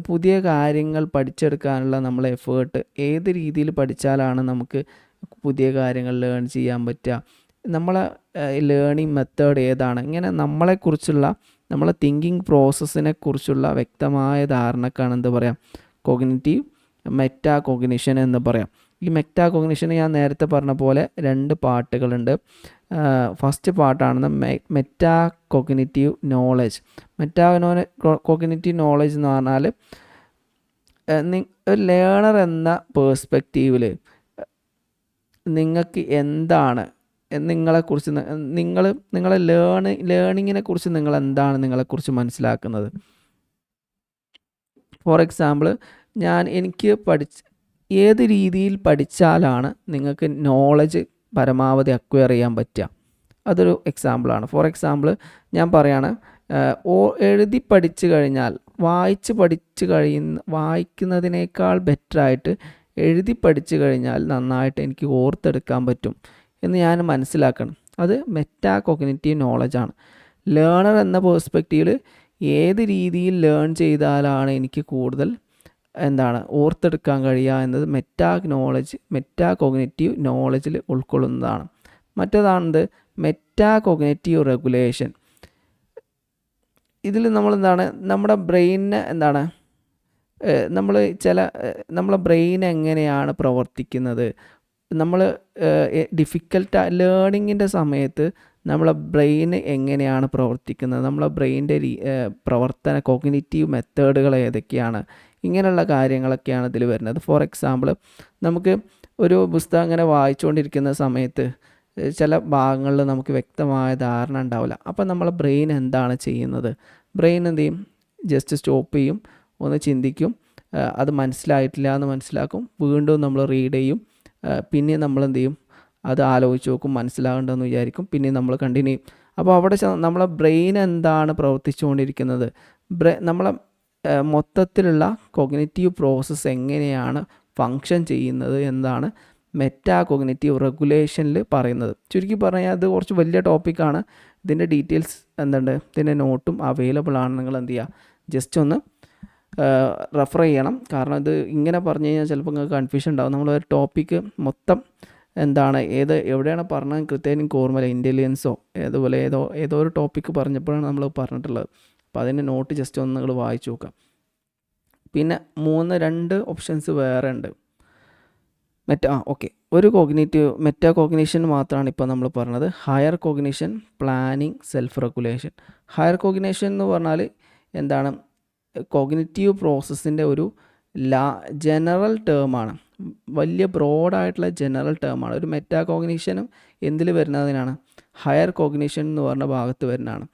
പുതിയ കാര്യങ്ങൾ പഠിച്ചെടുക്കാനുള്ള നമ്മളെ എഫേർട്ട്, ഏത് രീതിയിൽ പഠിച്ചാലാണ് നമുക്ക് പുതിയ കാര്യങ്ങൾ ലേൺ ചെയ്യാൻ പറ്റുക, നമ്മളെ ലേണിംഗ് മെത്തേഡ് ഏതാണ്, ഇങ്ങനെ നമ്മളെക്കുറിച്ചുള്ള നമ്മളെ തിങ്കിങ് പ്രോസസ്സിനെ കുറിച്ചുള്ള വ്യക്തമായ ധാരണക്കാണ് എന്ത് പറയാം, കോഗ്നിറ്റീവ് മെറ്റാ കോഗ്നിഷൻ എന്ന് പറയാം. ഈ മെറ്റാ കോഗ്നിഷന് ഞാൻ നേരത്തെ പറഞ്ഞ പോലെ 2 പാർട്ടുകളുണ്ട്. ഫസ്റ്റ് പാർട്ടാണ് meta cognitive knowledge. Meta cognitive knowledge എന്ന് പറഞ്ഞാൽ ഒരു ലേണർ എന്ന പേഴ്സ്പെക്റ്റീവിൽ നിങ്ങൾക്ക് എന്താണ് നിങ്ങളെക്കുറിച്ച്, നിങ്ങളെ ലേണിങ്ങിനെ കുറിച്ച് നിങ്ങൾ എന്താണ് നിങ്ങളെക്കുറിച്ച് മനസ്സിലാക്കുന്നത്. ഫോർ എക്സാമ്പിൾ, എനിക്ക് ഏത് രീതിയിൽ പഠിച്ചാലാണ് നിങ്ങൾക്ക് നോളജ് പരമാവധി അക്വയർ ചെയ്യാൻ പറ്റുക, അതൊരു എക്സാമ്പിളാണ്. ഫോർ എക്സാമ്പിൾ ഞാൻ പറയുകയാണ്, എഴുതി പഠിച്ചു കഴിഞ്ഞാൽ വായിക്കുന്നതിനേക്കാൾ ബെറ്ററായിട്ട് എഴുതി പഠിച്ചു കഴിഞ്ഞാൽ നന്നായിട്ട് എനിക്ക് ഓർത്തെടുക്കാൻ പറ്റും എന്ന് ഞാൻ മനസ്സിലാക്കണം. അത് മെറ്റാ കോഗ്നിറ്റീവ് നോളജാണ്. ലേണർ എന്ന പേഴ്സ്പെക്റ്റീവിൽ ഏത് രീതിയിൽ ലേൺ ചെയ്താലാണ് എനിക്ക് കൂടുതൽ ഓർത്തെടുക്കാൻ കഴിയുക എന്നത് മെറ്റാ കോഗ്നിറ്റീവ് നോളജിൽ ഉൾക്കൊള്ളുന്നതാണ്. മറ്റേതാണത് മെറ്റാ കോഗ്നിറ്റീവ് റെഗുലേഷൻ. ഇതിൽ നമ്മൾ നമ്മുടെ ബ്രെയിനിനെ നമ്മൾ നമ്മളെ ബ്രെയിൻ എങ്ങനെയാണ് പ്രവർത്തിക്കുന്നത്, നമ്മൾ ഡിഫിക്കൽട്ട് ലേണിങ്ങിൻ്റെ സമയത്ത് നമ്മളെ ബ്രെയിൻ എങ്ങനെയാണ് പ്രവർത്തിക്കുന്നത്, നമ്മളെ ബ്രെയിൻ്റെ പ്രവർത്തന കോഗ്നിറ്റീവ് മെത്തേഡുകൾ ഏതൊക്കെയാണ്, ഇങ്ങനെയുള്ള കാര്യങ്ങളൊക്കെയാണ് ഇതിൽ വരുന്നത്. ഫോർ എക്സാമ്പിൾ, നമുക്ക് ഒരു പുസ്തകം അങ്ങനെ വായിച്ചുകൊണ്ടിരിക്കുന്ന സമയത്ത് ചില ഭാഗങ്ങളിൽ നമുക്ക് വ്യക്തമായ ധാരണ ഉണ്ടാവില്ല. അപ്പോൾ നമ്മളെ ബ്രെയിൻ എന്താണ് ചെയ്യുന്നത്? ബ്രെയിൻ എന്ത് ചെയ്യും? ജസ്റ്റ് സ്റ്റോപ്പ് ചെയ്യും, ഒന്ന് ചിന്തിക്കും, അത് മനസ്സിലായിട്ടില്ല എന്ന് മനസ്സിലാക്കും, വീണ്ടും നമ്മൾ റീഡ് ചെയ്യും, പിന്നെ നമ്മൾ എന്ത് ചെയ്യും? അത് ആലോചിച്ച് നോക്കും, മനസ്സിലാകണ്ടെന്ന് വിചാരിക്കും, പിന്നെ നമ്മൾ കണ്ടിന്യൂ ചെയ്യും. അപ്പോൾ അവിടെ നമ്മളെ ബ്രെയിൻ എന്താണ് പ്രവർത്തിച്ചുകൊണ്ടിരിക്കുന്നത്, നമ്മളെ മൊത്തത്തിലുള്ള കോഗ്നിറ്റീവ് പ്രോസസ്സ് എങ്ങനെയാണ് ഫങ്ഷൻ ചെയ്യുന്നത് എന്നാണ് മെറ്റാ കോഗ്നിറ്റീവ് റെഗുലേഷനിൽ പറയുന്നത്. ചുരുക്കി പറഞ്ഞാൽ അത് കുറച്ച് വലിയ ടോപ്പിക്കാണ്. ഇതിൻ്റെ ഡീറ്റെയിൽസ് എന്തുണ്ട്, ഇതിൻ്റെ നോട്ടും അവൈലബിൾ ആണ്. നിങ്ങൾ എന്ത് ചെയ്യുക, ജസ്റ്റ് ഒന്ന് റെഫർ ചെയ്യണം. കാരണം ഇത് ഇങ്ങനെ പറഞ്ഞു കഴിഞ്ഞാൽ ചിലപ്പോൾ നിങ്ങൾക്ക് കൺഫ്യൂഷൻ ഉണ്ടാകും. നമ്മളൊരു ടോപ്പിക്ക് മൊത്തം എന്താണ്, എവിടെയാണ് പറഞ്ഞത് കൃത്യമായിട്ട് എനിക്ക് ഓർമ്മയില്ല, ഇൻ്റലിജൻസോ അതുപോലെ ഏതോ ഒരു ടോപ്പിക്ക് പറഞ്ഞപ്പോഴാണ് നമ്മൾ പറഞ്ഞിട്ടുള്ളത്. അപ്പോൾ അതിൻ്റെ നോട്ട് ജസ്റ്റ് ഒന്ന് നിങ്ങൾ വായിച്ചു നോക്കാം. പിന്നെ 2 ഓപ്ഷൻസ് വേറെ ഉണ്ട്. ഒരു മെറ്റാ കോഗ്നിഷൻ മാത്രമാണ് ഇപ്പോൾ നമ്മൾ പറഞ്ഞത്. Higher cognition, planning, self regulation. Higher cognition എന്ന് പറഞ്ഞാൽ എന്താണ്, കോഗ്നിറ്റീവ് പ്രോസസ്സിൻ്റെ ഒരു ജനറൽ ടേമാണ്, വലിയ ബ്രോഡായിട്ടുള്ള ജനറൽ ടേമാണ്. ഒരു മെറ്റാ കോഗ്നിഷനും എന്തിൽ വരുന്നതിനാണ്, ഹയർ കോഗ്നിഷൻ എന്ന് പറഞ്ഞ ഭാഗത്ത് വരുന്നതാണ്.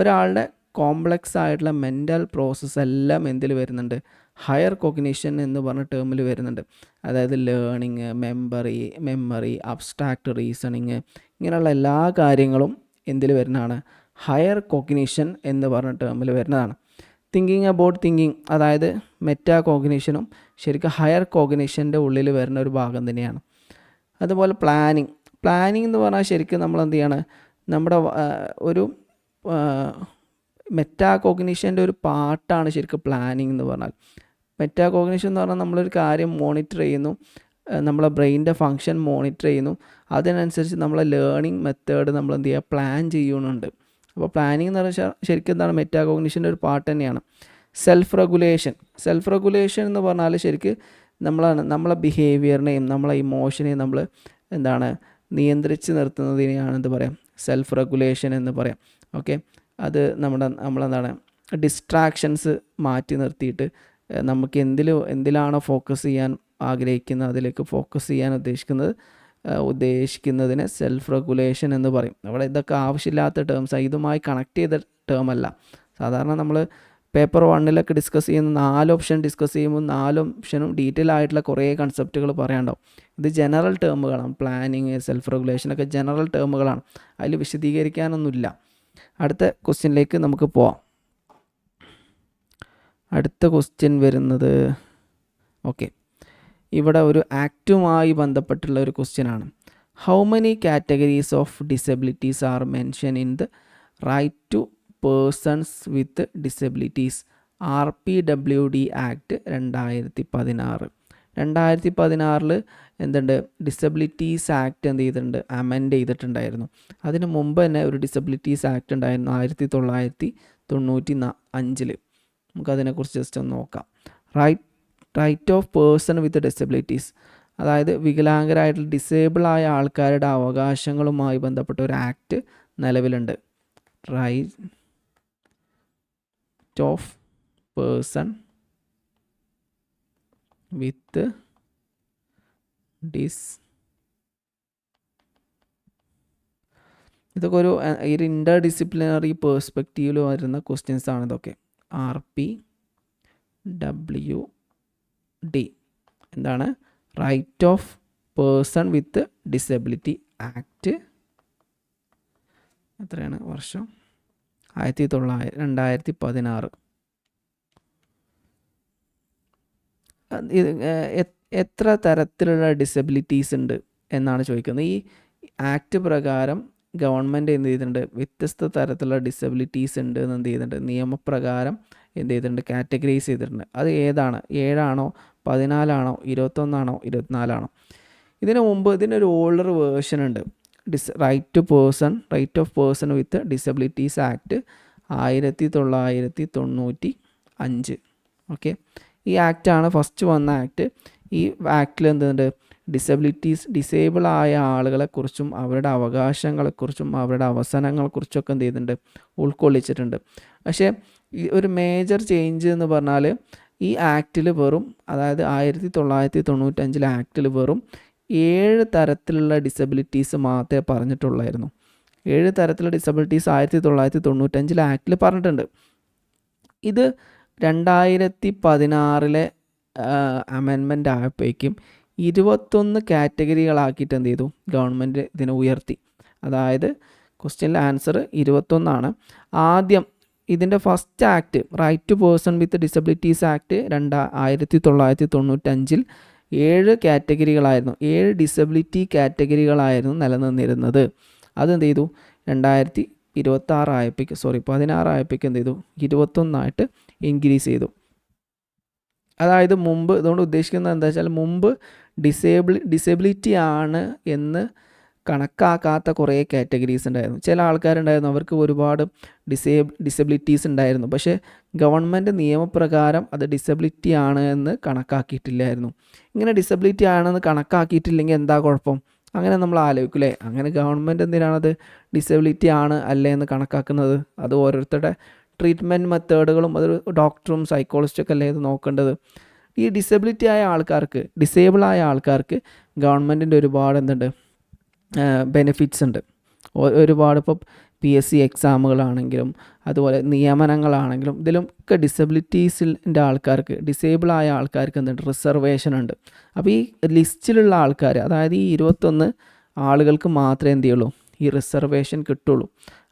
ഒരാളുടെ കോംപ്ലക്സ് ആയിട്ടുള്ള മെൻ്റൽ പ്രോസസ്സ് എല്ലാം എന്തിൽ വരുന്നുണ്ട്, ഹയർ കോഗ്നിഷൻ എന്ന് പറഞ്ഞ ടേമിൽ വരുന്നുണ്ട്. അതായത് ലേണിങ്, മെമ്മറി, അബ്സ്ട്രാക്റ്റ് റീസണിങ്, ഇങ്ങനെയുള്ള എല്ലാ കാര്യങ്ങളും എന്തിൽ വരുന്നതാണ്, ഹയർ കോഗ്നിഷൻ എന്ന് പറഞ്ഞ ടേമിൽ വരുന്നതാണ്. തിങ്കിങ് അബൌട്ട് തിങ്കിങ്, അതായത് മെറ്റാ കോഗ്നിഷനും ശരിക്കും ഹയർ കോഗ്നിഷൻ്റെ ഉള്ളിൽ വരുന്ന ഒരു ഭാഗം തന്നെയാണ്. അതുപോലെ പ്ലാനിങ് എന്ന് പറഞ്ഞാൽ ശരിക്കും നമ്മൾ എന്ത് ചെയ്യാണ്, നമ്മുടെ ഒരു മെറ്റാ കോഗ്നിഷൻ്റെ ഒരു പാർട്ടാണ് ശരിക്കും പ്ലാനിങ് എന്ന് പറഞ്ഞാൽ. മെറ്റാ കോഗ്നിഷൻ എന്ന് പറഞ്ഞാൽ നമ്മളൊരു കാര്യം മോണിറ്റർ ചെയ്യുന്നു, നമ്മളെ ബ്രെയിനിൻ്റെ ഫങ്ഷൻ മോണിറ്റർ ചെയ്യുന്നു, അതിനനുസരിച്ച് നമ്മളെ ലേണിംഗ് മെത്തേഡ് നമ്മൾ എന്ത് ചെയ്യുക, പ്ലാൻ ചെയ്യുന്നുണ്ട്. അപ്പോൾ പ്ലാനിങ് എന്ന് പറഞ്ഞാൽ ശരിക്കും എന്താണ്, മെറ്റാ കോഗ്നിഷൻ്റെ ഒരു പാർട്ട് തന്നെയാണ്. സെൽഫ് റെഗുലേഷൻ എന്ന് പറഞ്ഞാൽ ശരിക്കും നമ്മളെ ബിഹേവിയറിനെയും നമ്മളെ ഇമോഷനെയും നമ്മൾ എന്താണ് നിയന്ത്രിച്ച് നിർത്തുന്നതിനെയാണ് എന്ത് പറയാം, സെൽഫ് റെഗുലേഷൻ എന്ന് പറയാം. ഓക്കെ, അത് നമ്മളെന്താണ് ഡിസ്ട്രാക്ഷൻസ് മാറ്റി നിർത്തിയിട്ട് നമുക്ക് എന്തിലാണോ ഫോക്കസ് ചെയ്യാൻ ആഗ്രഹിക്കുന്നത് അതിലേക്ക് ഫോക്കസ് ചെയ്യാൻ ഉദ്ദേശിക്കുന്നതിനെ സെൽഫ് റെഗുലേഷൻ എന്ന് പറയും. അവിടെ ഇതൊക്കെ ആവശ്യമില്ലാത്ത ടേംസാണ്, ഇതുമായി കണക്ട് ചെയ്ത ടേമല്ല. സാധാരണ നമ്മൾ പേപ്പർ 1 ഡിസ്കസ് ചെയ്യുന്ന 4 ഓപ്ഷൻ ഡിസ്കസ് ചെയ്യുമ്പോൾ 4 ഓപ്ഷനും ഡീറ്റെയിൽ ആയിട്ടുള്ള കുറേ കൺസെപ്റ്റുകൾ പറയാനുണ്ടാവും. ഇത് ജനറൽ ടേമുകളാണ്. പ്ലാനിങ്, സെൽഫ് റെഗുലേഷനൊക്കെ ജനറൽ ടേമുകളാണ്, അതിൽ വിശദീകരിക്കാനൊന്നുമില്ല. അടുത്ത ക്വസ്റ്റ്യനിലേക്ക് നമുക്ക് പോവാം. അടുത്ത ക്വസ്റ്റ്യൻ വരുന്നത് ഇവിടെ ഒരു ആക്റ്റുമായി ബന്ധപ്പെട്ടുള്ള ഒരു ക്വസ്റ്റ്യനാണ്. How many categories of disabilities are mention in the right to persons with disabilities RPWD act 2016. 2016 എന്തുണ്ട്, ഡിസബിലിറ്റീസ് ആക്ട് എന്ത് ചെയ്തിട്ടുണ്ട്, അമെൻഡ് ചെയ്തിട്ടുണ്ടായിരുന്നു. അതിന് മുമ്പ് തന്നെ ഒരു ഡിസബിലിറ്റീസ് ആക്ട് ഉണ്ടായിരുന്നു 1995. നമുക്കതിനെക്കുറിച്ച് ജസ്റ്റ് ഒന്ന് നോക്കാം. Right of person with disabilities, അതായത് വികലാംഗരായിട്ടുള്ള ഡിസേബിളായ ആൾക്കാരുടെ അവകാശങ്ങളുമായി ബന്ധപ്പെട്ട ഒരു ആക്ട് നിലവിലുണ്ട്. റൈറ്റ് ഓഫ് പേഴ്സൺ വിത്ത് ഇതൊക്കെ ഒരു ഇൻ്റർ ഡിസിപ്ലിനറി പേഴ്സ്പെക്റ്റീവിൽ വരുന്ന ക്വസ്റ്റ്യൻസ് ആണ് ഇതൊക്കെ. RPWD എന്താണ്, right of person with disability act. എത്രയാണ് വർഷം, 2016. എത്ര തരത്തിലുള്ള ഡിസബിലിറ്റീസ് ഉണ്ട് എന്നാണ് ചോദിക്കുന്നത്. ഈ ആക്ട് പ്രകാരം ഗവൺമെൻറ് എന്ത് ചെയ്തിട്ടുണ്ട്, വ്യത്യസ്ത തരത്തിലുള്ള ഡിസബിലിറ്റീസ് ഉണ്ട് എന്ന് എന്ത് ചെയ്തിട്ടുണ്ട്, നിയമപ്രകാരം എന്ത് ചെയ്തിട്ടുണ്ട്, കാറ്റഗറൈസ് ചെയ്തിട്ടുണ്ട്. അത് ഏതാണ്, 7 ആണോ 14 ആണോ 21 ആണോ 24 ആണോ? ഇതിനു മുമ്പ് ഇതിനൊരു ഓൾഡർ വേർഷൻ ഉണ്ട്. Right of person with disabilities act 1995. Okay, ഈ ആക്റ്റാണ് ഫസ്റ്റ് വന്ന ആക്ട്. ഈ ആക്റ്റിൽ എന്തുണ്ട്, ഡിസേബിൾ ആയ ആളുകളെക്കുറിച്ചും അവരുടെ അവകാശങ്ങളെക്കുറിച്ചും അവരുടെ അവസരങ്ങളെക്കുറിച്ചൊക്കെ എന്ത് ചെയ്യുന്നുണ്ട്, ഉൾക്കൊള്ളിച്ചിട്ടുണ്ട്. പക്ഷേ ഈ ഒരു മേജർ ചേഞ്ച് എന്ന് പറഞ്ഞാൽ ഈ ആക്റ്റിൽ വെറും, അതായത് 1995 ആക്റ്റിൽ വെറും 7 തരത്തിലുള്ള ഡിസബിലിറ്റീസ് മാത്രമേ പറഞ്ഞിട്ടുള്ളായിരുന്നു. 7 തരത്തിലുള്ള ഡിസബിലിറ്റീസ് 1995 ആക്റ്റിൽ പറഞ്ഞിട്ടുണ്ട്. ഇത് 2016 അമെൻമെൻ്റ് ആയപ്പോഴേക്കും 21 കാറ്റഗറികളാക്കിയിട്ട് എന്ത് ചെയ്തു, ഗവൺമെൻറ് ഇതിനെ ഉയർത്തി. അതായത് ക്വസ്റ്റ്യനിലെ ആൻസർ 21. ആദ്യം ഇതിൻ്റെ first act right to person with disabilities act 1995 7 കാറ്റഗറികളായിരുന്നു, 7 ഡിസബിലിറ്റി കാറ്റഗറികളായിരുന്നു നിലനിന്നിരുന്നത്. അതെന്ത് ചെയ്തു, 16 ആയപ്പോഴേക്കും എന്ത് ചെയ്തു, 21 ഇൻക്രീസ് ചെയ്തു. അതായത് മുമ്പ്, ഇതുകൊണ്ട് ഉദ്ദേശിക്കുന്നത് എന്താ വെച്ചാൽ, മുമ്പ് ഡിസബിലിറ്റി ആണ് എന്ന് കണക്കാക്കാത്ത കുറേ കാറ്റഗറീസ് ഉണ്ടായിരുന്നു. ചില ആൾക്കാരുണ്ടായിരുന്നു, അവർക്ക് ഒരുപാട് ഡിസബിലിറ്റീസ് ഉണ്ടായിരുന്നു, പക്ഷേ ഗവൺമെൻറ് നിയമപ്രകാരം അത് ഡിസബിലിറ്റി ആണ് എന്ന് കണക്കാക്കിയിട്ടില്ലായിരുന്നു. ഇങ്ങനെ ഡിസബിലിറ്റി ആണെന്ന് കണക്കാക്കിയിട്ടില്ലെങ്കിൽ എന്താ കുഴപ്പം, അങ്ങനെ നമ്മൾ ആലോചിക്കില്ലേ, അങ്ങനെ ഗവൺമെൻറ് എന്തിനാണത് ഡിസബിലിറ്റി ആണ് അല്ലേ എന്ന് കണക്കാക്കുന്നത്? അത് ഓരോരുത്തരുടെ ട്രീറ്റ്മെൻറ്റ് മെത്തേഡുകളും അതൊരു ഡോക്ടറും സൈക്കോളജിസ്റ്റൊക്കെ അല്ലേ ഇത് നോക്കേണ്ടത്. ഈ ഡിസേബിൾ ആയ ആൾക്കാർക്ക് ഗവൺമെൻറ്റിൻ്റെ ഒരുപാട് എന്തുണ്ട്, ബെനിഫിറ്റ്സ് ഉണ്ട്. ഒരുപാട് ഇപ്പോൾ PSC എക്സാമുകളാണെങ്കിലും അതുപോലെ നിയമനങ്ങളാണെങ്കിലും ഇതിലൊക്കെ ഡിസബിലിറ്റീസിൻ്റെ ആൾക്കാർക്ക്, ഡിസേബിൾ ആയ ആൾക്കാർക്ക് എന്തുണ്ട്, റിസർവേഷൻ ഉണ്ട്. അപ്പോൾ ഈ ലിസ്റ്റിലുള്ള ആൾക്കാർ, അതായത് ഈ 21 ആളുകൾക്ക് മാത്രമേ എന്ത് ചെയ്യുള്ളൂ, ഈ റിസർവേഷൻ കിട്ടുള്ളൂ.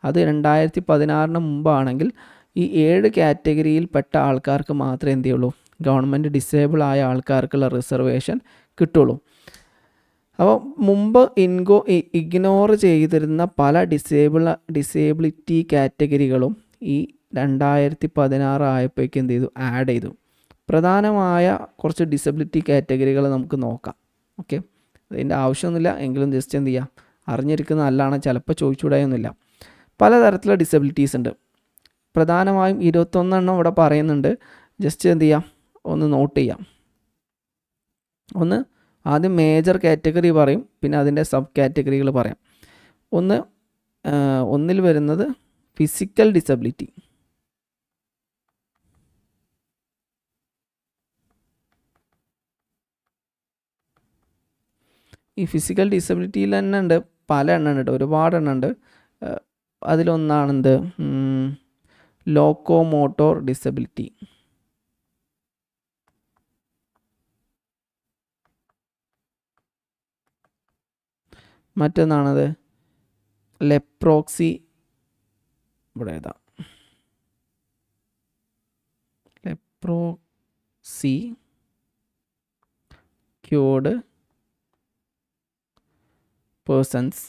അത് 2016 മുമ്പാണെങ്കിൽ ഈ 7 കാറ്റഗറിയിൽപ്പെട്ട ആൾക്കാർക്ക് മാത്രമേ എന്ത് ചെയ്യുള്ളൂ, ഗവൺമെൻറ് ഡിസേബിൾ ആയ ആൾക്കാർക്കുള്ള റിസർവേഷൻ കിട്ടുള്ളൂ. അപ്പോൾ മുമ്പ് ഇഗ്നോർ ചെയ്തിരുന്ന പല ഡിസേബിലിറ്റി കാറ്റഗറികളും ഈ 2016 ആയപ്പോഴേക്കും എന്ത് ചെയ്തു, ആഡ് ചെയ്തു. പ്രധാനമായ കുറച്ച് ഡിസബിലിറ്റി കാറ്റഗറികൾ നമുക്ക് നോക്കാം. ഓക്കെ, അതിൻ്റെ ആവശ്യമൊന്നുമില്ല, എങ്കിലും ജസ്റ്റ് എന്ത് ചെയ്യാം, അറിഞ്ഞിരിക്കുന്ന നല്ലതാണ്, ചിലപ്പോൾ ചോദിച്ചുകൂടായൊന്നുമില്ല. പലതരത്തിലുള്ള ഡിസബിലിറ്റീസ് ഉണ്ട്. പ്രധാനമായും 21 ഇവിടെ പറയുന്നുണ്ട്. ജസ്റ്റ് എന്ത് ചെയ്യാം, ഒന്ന് നോട്ട് ചെയ്യാം. ആദ്യം മേജർ കാറ്റഗറി പറയും, പിന്നെ അതിൻ്റെ സബ് കാറ്റഗറികൾ പറയാം. ഒന്നിൽ വരുന്നത് ഫിസിക്കൽ ഡിസബിലിറ്റി. ഈ ഫിസിക്കൽ ഡിസബിലിറ്റിയിൽ തന്നെ ഉണ്ട്, പല എണ്ണം ഉണ്ട്, ഒരുപാട് എണ്ണം ഉണ്ട്. അതിലൊന്നാണെന്ത്, ലോക്കോമോട്ടോർ ഡിസബിലിറ്റി. മറ്റൊന്നാണത് ലെപ്രോക്സി. ഇവിടെ ഏതാ, ലെപ്രോക്സി ക്യൂർഡ് പേഴ്സൺസ്.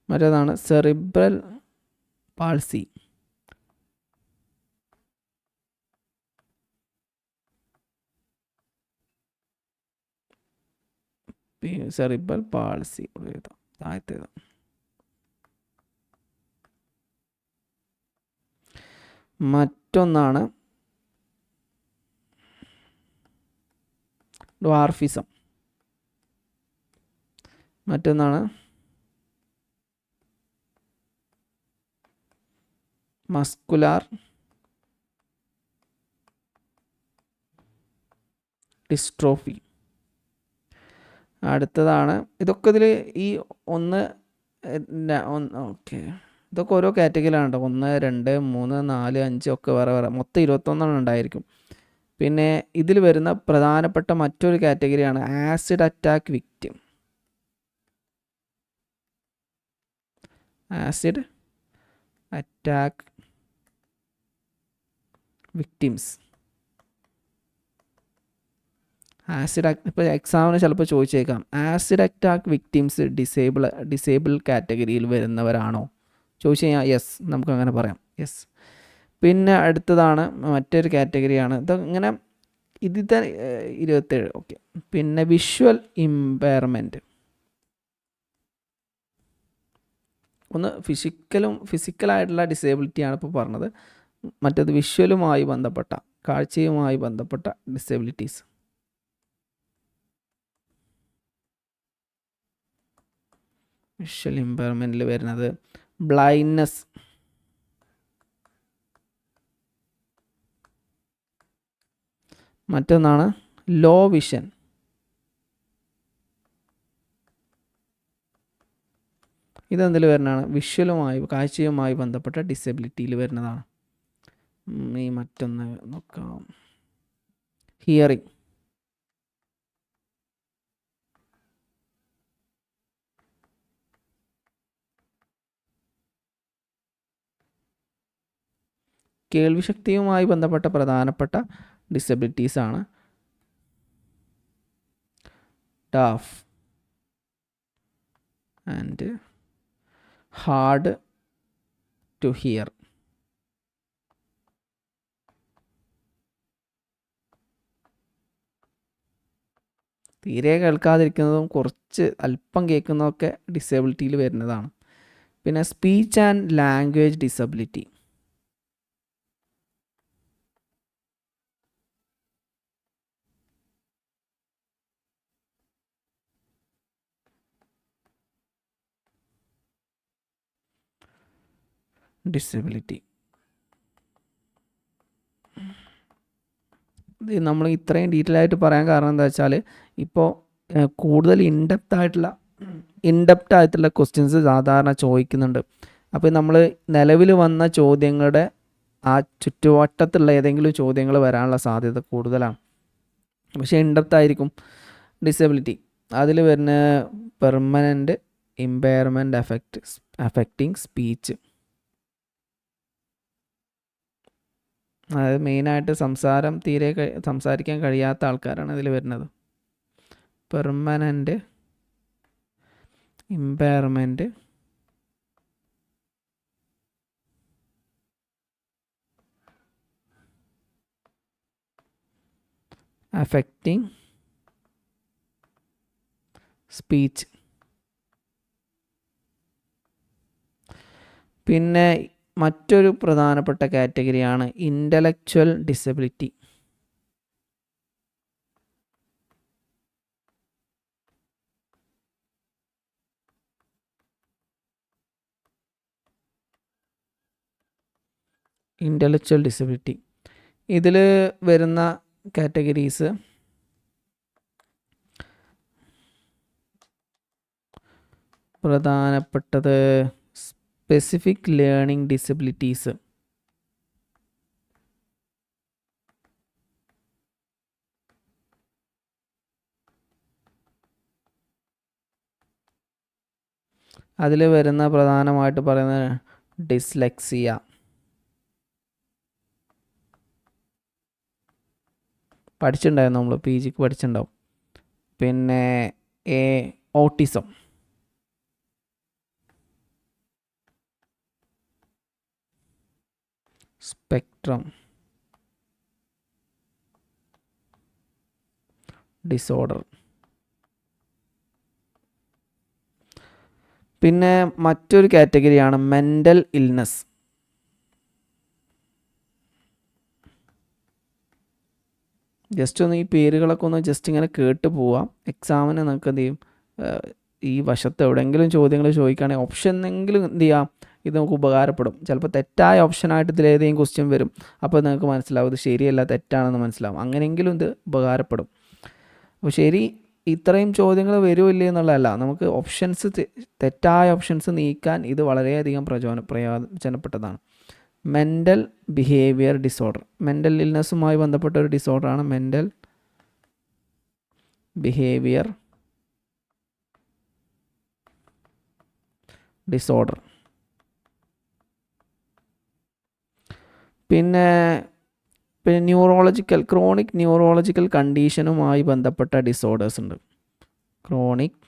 മറ്റേതാണ് സെറിബ്രൽ പാൾസി. സെറിബ്രൽ പാൾസി താഴത്തേതാ, മറ്റൊന്നാണ് ഡ്വാർഫിസം. മറ്റൊന്നാണ് മസ്കുലാർ ഡിസ്ട്രോഫി. അടുത്തതാണ്, ഇതൊക്കെ ഇതിൽ ഈ ഓക്കെ, ഇതൊക്കെ ഓരോ കാറ്റഗറിയിലാണ് കേട്ടോ. 1, 2, 3, 4, 5 ഒക്കെ വേറെ വേറെ, മൊത്തം 21 ഉണ്ടായിരിക്കും. പിന്നെ ഇതിൽ വരുന്ന പ്രധാനപ്പെട്ട മറ്റൊരു കാറ്റഗറിയാണ് acid attack victim. Acid attack victims. ഇപ്പോൾ എക്സാമിന് ചിലപ്പോൾ ചോദിച്ചേക്കാം, ആസിഡ് അറ്റാക്ക് വിക്ടിംസ് ഡിസേബിൾ കാറ്റഗറിയിൽ വരുന്നവരാണോ ചോദിച്ചു കഴിഞ്ഞാൽ യെസ്, നമുക്കങ്ങനെ പറയാം, യെസ്. പിന്നെ അടുത്തതാണ് മറ്റൊരു കാറ്റഗറിയാണ് ഇങ്ങനെ, ഇതിത്തെ 27. ഓക്കെ, പിന്നെ വിഷ്വൽ ഇമ്പയർമെൻറ്റ്. ഒന്ന് ഫിസിക്കലായിട്ടുള്ള ഡിസേബിലിറ്റിയാണ് ഇപ്പോൾ പറഞ്ഞത്. മറ്റേത് വിഷ്വലുമായി ബന്ധപ്പെട്ട, കാഴ്ചയുമായി ബന്ധപ്പെട്ട ഡിസബിലിറ്റീസ്. വിഷ്വൽ ഇമ്പയർമെൻറ്റിൽ വരുന്നത് ബ്ലൈൻഡ്നെസ്, മറ്റൊന്നാണ് ലോ വിഷൻ. ഇതെന്തിൽ വരുന്നതാണ്? വിഷ്വലുമായി, കാഴ്ചയുമായി ബന്ധപ്പെട്ട ഡിസബിലിറ്റിയിൽ വരുന്നതാണ്. ഈ മറ്റൊന്ന് നോക്കാം, ഹിയറിംഗ്. കേൾവിശക്തിയുമായി ബന്ധപ്പെട്ട പ്രധാനപ്പെട്ട ഡിസബിലിറ്റീസാണ് ഡാഫ് ആൻഡ് ഹാർഡ് ടു ഹിയർ. തീരെ കേൾക്കാതിരിക്കുന്നതും കുറച്ച് അല്പം കേൾക്കുന്നതൊക്കെ ഡിസബിലിറ്റിയിൽ വരുന്നതാണ്. പിന്നെ speech and language disability. Disability ഇത് നമ്മൾ ഇത്രയും ഡീറ്റെയിൽ ആയിട്ട് പറയാൻ കാരണം എന്താ വെച്ചാൽ, ഇപ്പോൾ കൂടുതൽ ഇൻഡെപ്ത് ആയിട്ടുള്ള ക്വസ്റ്റ്യൻസ് സാധാരണ ചോദിക്കുന്നുണ്ട്. അപ്പോൾ നമ്മൾ നിലവിൽ വന്ന ചോദ്യങ്ങളുടെ ആ ചുറ്റുവട്ടത്തുള്ള ഏതെങ്കിലും ചോദ്യങ്ങൾ വരാനുള്ള സാധ്യത കൂടുതലാണ്. പക്ഷേ ഇൻഡെപ്ത് ആയിരിക്കും ഡിസബിലിറ്റി. അതിൽ വരുന്ന പെർമനൻ്റ് ഇമ്പയർമെൻറ്റ് അഫക്റ്റിംഗ് സ്പീച്ച്, അതായത് മെയിനായിട്ട് സംസാരിക്കാൻ കഴിയാത്ത ആൾക്കാരാണ് ഇതിൽ വരുന്നത്. Permanent impairment affecting speech. പിന്നെ മറ്റൊരു പ്രധാനപ്പെട്ട കാറ്റഗറിയാണ് ഇൻ്റലക്ച്വൽ ഡിസബിലിറ്റി. ഇൻ്റലക്ച്വൽ ഡിസബിലിറ്റി ഇതിൽ വരുന്ന കാറ്റഗറീസ് പ്രധാനപ്പെട്ടത് സ്പെസിഫിക് ലേണിംഗ് ഡിസബിലിറ്റീസ്, അതിൽ വരുന്ന പ്രധാനമായിട്ട് പറയുന്നത് ഡിസ്ലെക്സിയ, പഠിച്ചിട്ടുണ്ടായിരുന്നു, നമ്മൾ PG പഠിച്ചിട്ടുണ്ടാവും. പിന്നെ ഓട്ടിസം, സ്പെക്ട്രം ഡിസോർഡർ. പിന്നെ മറ്റൊരു കാറ്റഗറിയാണ് മെൻ്റൽ ഇൽനെസ്. ജസ്റ്റ് ഒന്ന് ഈ പേരുകളൊക്കെ ഒന്ന് ജസ്റ്റ് ഇങ്ങനെ കേട്ട് പോവാം. എക്സാമിന് നമുക്ക് എന്ത് ചെയ്യും, ഈ വശത്ത് എവിടെയെങ്കിലും ചോദ്യങ്ങൾ ചോദിക്കുകയാണെങ്കിൽ ഓപ്ഷൻ എങ്കിലും എന്ത് ചെയ്യാം, ഇത് നമുക്ക് ഉപകാരപ്പെടും. ചിലപ്പോൾ തെറ്റായ ഓപ്ഷനായിട്ട് ഇതിലേതെങ്കിലും ക്വസ്റ്റ്യൻ വരും. അപ്പോൾ നിങ്ങൾക്ക് മനസ്സിലാവും ഇത് ശരിയല്ല തെറ്റാണെന്ന് മനസ്സിലാവും. അങ്ങനെയെങ്കിലും ഇത് ഉപകാരപ്പെടും. അപ്പോൾ ശരി, ഇത്രയും ചോദ്യങ്ങൾ വരുമില്ലേ എന്നുള്ളതല്ല, നമുക്ക് ഓപ്ഷൻസ്, തെറ്റായ ഓപ്ഷൻസ് നീക്കാൻ ഇത് വളരെയധികം പ്രയോജനപ്പെട്ടതാണ്. മെൻ്റൽ ബിഹേവിയർ ഡിസോർഡർ, മെൻ്റൽ ഇൽനെസ്സുമായി ബന്ധപ്പെട്ട ഒരു ഡിസോർഡറാണ് മെൻ്റൽ ബിഹേവിയർ ഡിസോർഡർ. പിന്നെ ക്രോണിക് ന്യൂറോളജിക്കൽ കണ്ടീഷനുമായി ബന്ധപ്പെട്ട ഡിസോർഡേഴ്സ് ഉണ്ട്. ക്രോണിക്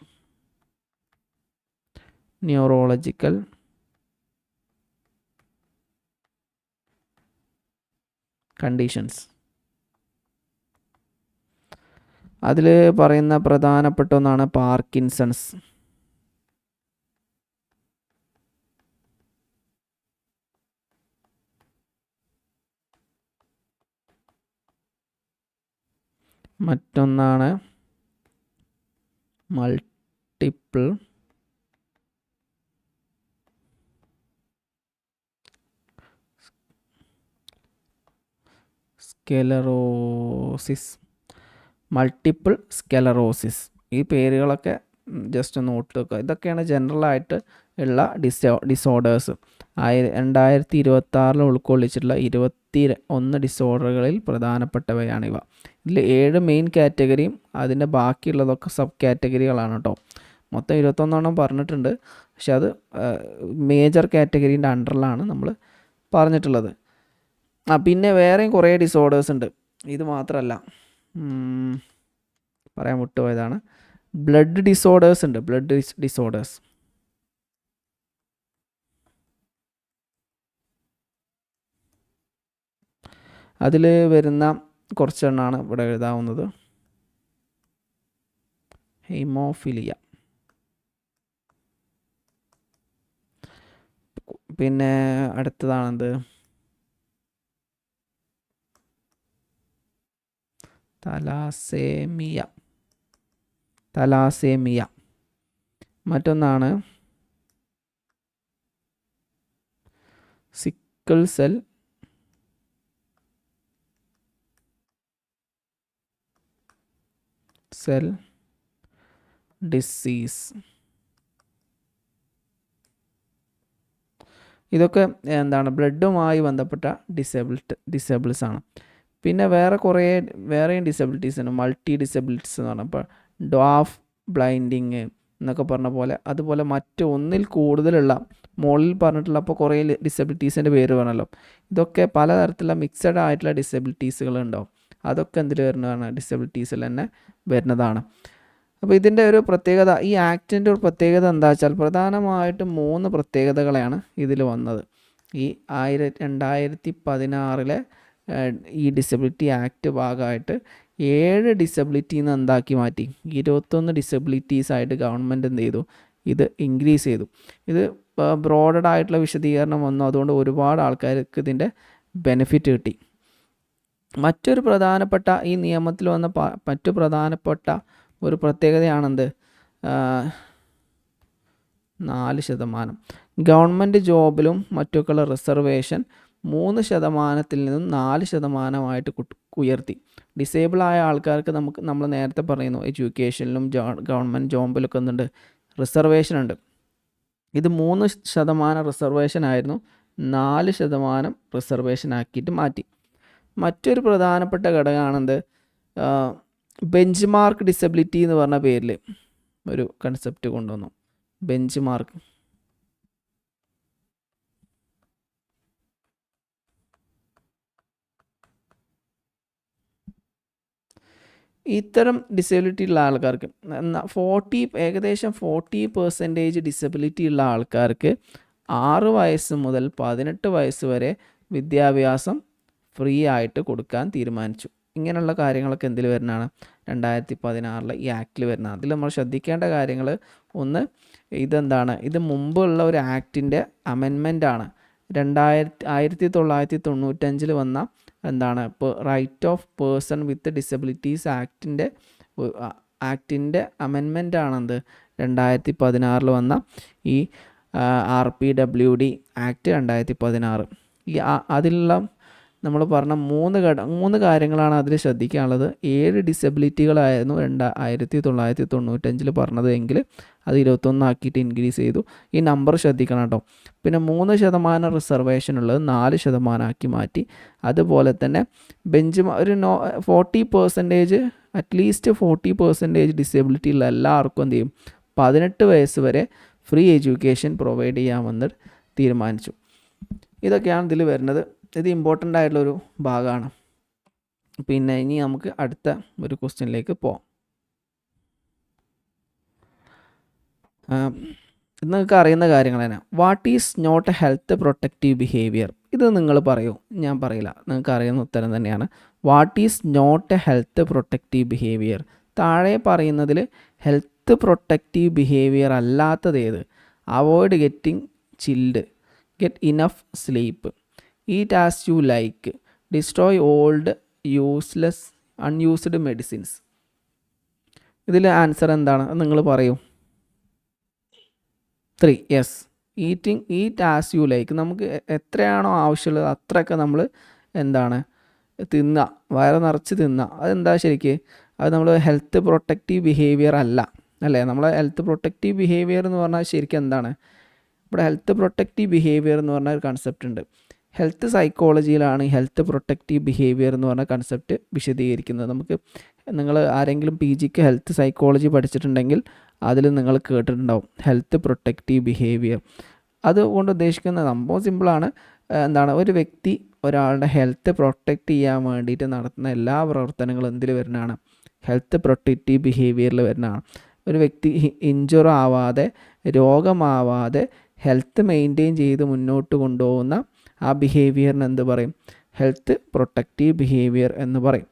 ന്യൂറോളജിക്കൽ കണ്ടീഷൻസ്, അതിൽ പറയുന്ന പ്രധാനപ്പെട്ട ഒന്നാണ് പാർക്കിൻസൺസ്. മറ്റൊന്നാണ് മൾട്ടിപ്പിൾ സ്കെലറോസിസ്. ഈ പേരുകളൊക്കെ ജസ്റ്റ് ഒന്ന് നോട്ട് വെക്കുക. ഇതൊക്കെയാണ് ജനറലായിട്ട് ഉള്ള ഡിസോർഡേഴ്സ്. 2026 ഉൾക്കൊള്ളിച്ചിട്ടുള്ള 21 ഡിസോർഡറുകളിൽ പ്രധാനപ്പെട്ടവയാണിവ. ഇതിൽ 7 മെയിൻ കാറ്റഗറിയും അതിൻ്റെ ബാക്കിയുള്ളതൊക്കെ സബ് കാറ്റഗറികളാണ് കേട്ടോ. മൊത്തം 21 പറഞ്ഞിട്ടുണ്ട്, പക്ഷെ അത് മേജർ കാറ്റഗറീൻ്റെ അണ്ടറിലാണ് നമ്മൾ പറഞ്ഞിട്ടുള്ളത്. പിന്നെ വേറെയും കുറേ ഡിസോർഡേഴ്സ് ഉണ്ട്. ഇത് മാത്രമല്ല, പറയാൻ വിട്ടുപോയതാണ്, ബ്ലഡ് ഡിസോർഡേഴ്സ് ഉണ്ട്. ബ്ലഡ് ഡിസോർഡേഴ്സ് അതിൽ വരുന്ന കുറച്ചെണ്ണമാണ് ഇവിടെ എഴുതാവുന്നത്. ഹീമോഫിലിയ, പിന്നെ അടുത്തതാണെന്ത്, തലാസേമിയ. മറ്റൊന്നാണ് സിക്കിൾ സെൽ ഡിസീസ്. ഇതൊക്കെ എന്താണ്, ബ്ലഡുമായി ബന്ധപ്പെട്ട ഡിസേബിൾസ് ആണ്. പിന്നെ വേറെയും ഡിസബിലിറ്റീസ് ഉണ്ട്. മൾട്ടി ഡിസബിലിറ്റീസ് എന്ന് പറഞ്ഞാൽ, ഇപ്പോൾ ഡ്വാഫ് ബ്ലൈൻഡിങ് എന്നൊക്കെ പറഞ്ഞ പോലെ, അതുപോലെ ഒന്നിൽ കൂടുതലുള്ള മുകളിൽ പറഞ്ഞിട്ടുള്ള അപ്പോൾ കുറേ ഡിസബിലിറ്റീസിൻ്റെ പേര് പറഞ്ഞല്ലോ. ഇതൊക്കെ പലതരത്തിലുള്ള മിക്സഡ് ആയിട്ടുള്ള ഡിസബിലിറ്റീസുകൾ ഉണ്ടാവും. അതൊക്കെ എന്തിൽ വരുന്നതാണ്, ഡിസബിലിറ്റീസിൽ തന്നെ വരുന്നതാണ്. അപ്പോൾ ഇതിൻ്റെ ഒരു പ്രത്യേകത, ഈ ആക്ടിൻ്റെ ഒരു പ്രത്യേകത എന്താ വെച്ചാൽ, പ്രധാനമായിട്ടും 3 പ്രത്യേകതകളാണ് ഇതിൽ വന്നത്. ഈ 2016 ഈ ഡിസബിലിറ്റി ആക്ട് ഭാഗമായിട്ട് 7 ഡിസബിലിറ്റിയിൽ നിന്ന് എന്താക്കി മാറ്റി, 21 ഡിസബിലിറ്റീസ് ആയിട്ട് ഗവൺമെൻറ് എന്ത് ചെയ്തു, ഇത് ഇൻക്രീസ് ചെയ്തു. ഇത് ബ്രോഡഡ് ആയിട്ടുള്ള വിശദീകരണം വന്നു. അതുകൊണ്ട് ഒരുപാട് ആൾക്കാർക്ക് ഇതിൻ്റെ ബെനിഫിറ്റ് കിട്ടി. മറ്റൊരു പ്രധാനപ്പെട്ട ഈ നിയമത്തിൽ വന്ന മറ്റു പ്രധാനപ്പെട്ട ഒരു പ്രത്യേകതയാണെന്ത്, 4%. ഗവൺമെൻറ് ജോബിലും മറ്റൊക്കെയുള്ള റിസർവേഷൻ 3% നിന്നും 4% ഉയർത്തി. ഡിസേബിളായ ആൾക്കാർക്ക് നമ്മൾ നേരത്തെ പറയുന്നു, എഡ്യൂക്കേഷനിലും ഗവൺമെൻറ് ജോബിലൊക്കെ എന്തുണ്ട്, റിസർവേഷൻ ഉണ്ട്. ഇത് 3% റിസർവേഷൻ ആയിരുന്നു, 4% റിസർവേഷൻ ആക്കിയിട്ട് മാറ്റി. മറ്റൊരു പ്രധാനപ്പെട്ട ഘടകമാണെന്ത്, ബെഞ്ച് മാർക്ക് ഡിസബിലിറ്റി എന്ന് പറഞ്ഞ പേരിൽ ഒരു കൺസെപ്റ്റ് കൊണ്ടുവന്നു. ബെഞ്ച് മാർക്ക്, ഇത്തരം ഡിസബിലിറ്റി ഉള്ള ആൾക്കാർക്ക് ഏകദേശം 40% ഡിസബിലിറ്റി ഉള്ള ആൾക്കാർക്ക് 6 വയസ്സ് മുതൽ 18 വയസ്സ് വരെ വിദ്യാഭ്യാസം ഫ്രീ ആയിട്ട് കൊടുക്കാൻ തീരുമാനിച്ചു. ഇങ്ങനെയുള്ള കാര്യങ്ങളൊക്കെ എന്തിൽ വരുന്നതാണ്, 2016 ഈ ആക്റ്റിൽ വരുന്നതാണ്. അതിൽ നമ്മൾ ശ്രദ്ധിക്കേണ്ട കാര്യങ്ങൾ, ഒന്ന്, ഇതെന്താണ്, ഇത് മുമ്പുള്ള ഒരു ആക്ടിൻ്റെ അമെൻമെൻ്റ് ആണ്. 1995 വന്ന എന്താണ്, ഇപ്പോൾ right of person with disabilities ആക്ടിൻ്റെ അമെൻമെൻ്റ് ആണെന്ത്, 2016 വന്ന ഈ RPWD ആക്ട് 2016. അതിലുള്ള നമ്മൾ പറഞ്ഞ 3 കാര്യങ്ങളാണ് അതിൽ ശ്രദ്ധിക്കാനുള്ളത്. 7 ഡിസബിലിറ്റികളായിരുന്നു 1995 പറഞ്ഞത് എങ്കിൽ അത് 21 ആക്കിയിട്ട് ഇൻക്രീസ് ചെയ്തു. ഈ നമ്പർ ശ്രദ്ധിക്കണം കേട്ടോ. പിന്നെ 3% റിസർവേഷൻ ഉള്ളത് 4% ആക്കി മാറ്റി. അതുപോലെ തന്നെ ഒരു 40%, അറ്റ്ലീസ്റ്റ് 40% ഡിസബിലിറ്റി ഉള്ള എല്ലാവർക്കും എന്ത് ചെയ്യും, 18 വയസ്സ് വരെ ഫ്രീ എഡ്യൂക്കേഷൻ പ്രൊവൈഡ് ചെയ്യാമെന്ന് തീരുമാനിച്ചു. ഇതൊക്കെയാണ് ഇതിൽ വരുന്നത്. ഇത് ഇമ്പോർട്ടൻ്റ് ആയിട്ടുള്ളൊരു ഭാഗമാണ്. പിന്നെ ഇനി നമുക്ക് അടുത്ത ഒരു ക്വസ്റ്റ്യനിലേക്ക് പോകാം. ഇത് നിങ്ങൾക്ക് അറിയുന്ന കാര്യങ്ങൾ തന്നെ. What is not a health protective behaviour? ഇത് നിങ്ങൾ പറയൂ, ഞാൻ പറയില്ല, നിങ്ങൾക്ക് അറിയുന്ന ഉത്തരം തന്നെയാണ്. What is not a health protective behaviour? താഴെ പറയുന്നതിൽ ഹെൽത്ത് പ്രൊട്ടക്റ്റീവ് ബിഹേവിയർ അല്ലാത്തത് ഏത്? Avoid getting chilled, get enough sleep, eat as you like, destroy old useless unused medicines. ഇതിൽ ആൻസർ എന്താണ് നിങ്ങൾ പറയൂ. 3. Yes, eat as you like. നമുക്ക് എത്രയാണോ ആവശ്യമുള്ളത് അത്രയൊക്കെ നമ്മൾ എന്താണ് തിന്നുക, വയറ് നിറച്ച് തിന്നുക. അതെന്താ ശരിക്ക്? അത് നമ്മൾ ഹെൽത്ത് പ്രൊട്ടക്റ്റീവ് ബിഹേവിയർ അല്ല അല്ലേ? നമ്മളെ ഹെൽത്ത് പ്രൊട്ടക്റ്റീവ് ബിഹേവിയർ എന്ന് പറഞ്ഞാൽ ശരിക്കും എന്താണ്? ഇവിടെ ഹെൽത്ത് പ്രൊട്ടക്റ്റീവ് ബിഹേവിയർ എന്ന് പറഞ്ഞ ഒരു കൺസെപ്റ്റ് ഉണ്ട്. ഹെൽത്ത് സൈക്കോളജിയിലാണ് ഈ ഹെൽത്ത് പ്രൊട്ടക്റ്റീവ് ബിഹേവിയർ എന്ന് പറഞ്ഞ കൺസെപ്റ്റ് വിശദീകരിക്കുന്നത്. നമുക്ക് നിങ്ങൾ ആരെങ്കിലും PGക്ക് ഹെൽത്ത് സൈക്കോളജി പഠിച്ചിട്ടുണ്ടെങ്കിൽ അതിൽ നിങ്ങൾ കേട്ടിട്ടുണ്ടാവും ഹെൽത്ത് പ്രൊട്ടക്റ്റീവ് ബിഹേവിയർ. അതുകൊണ്ട് ഉദ്ദേശിക്കുന്ന സംഭവം സിമ്പിളാണ്. എന്താണ്, ഒരു വ്യക്തി ഒരാളുടെ ഹെൽത്ത് പ്രൊട്ടക്റ്റ് ചെയ്യാൻ വേണ്ടിയിട്ട് നടത്തുന്ന എല്ലാ പ്രവർത്തനങ്ങളും എന്തിൽ വരുന്നതാണ്? ഹെൽത്ത് പ്രൊട്ടക്റ്റീവ് ബിഹേവിയറിൽ വരുന്നതാണ്. ഒരു വ്യക്തി ഇഞ്ചുറി ആവാതെ, രോഗമാവാതെ ഹെൽത്ത് മെയിൻറ്റെയിൻ ചെയ്ത് മുന്നോട്ട് കൊണ്ടുപോകുന്ന ആ ബിഹേവിയറിന് എന്ത് പറയും? ഹെൽത്ത് പ്രൊട്ടക്റ്റീവ് ബിഹേവിയർ എന്ന് പറയും.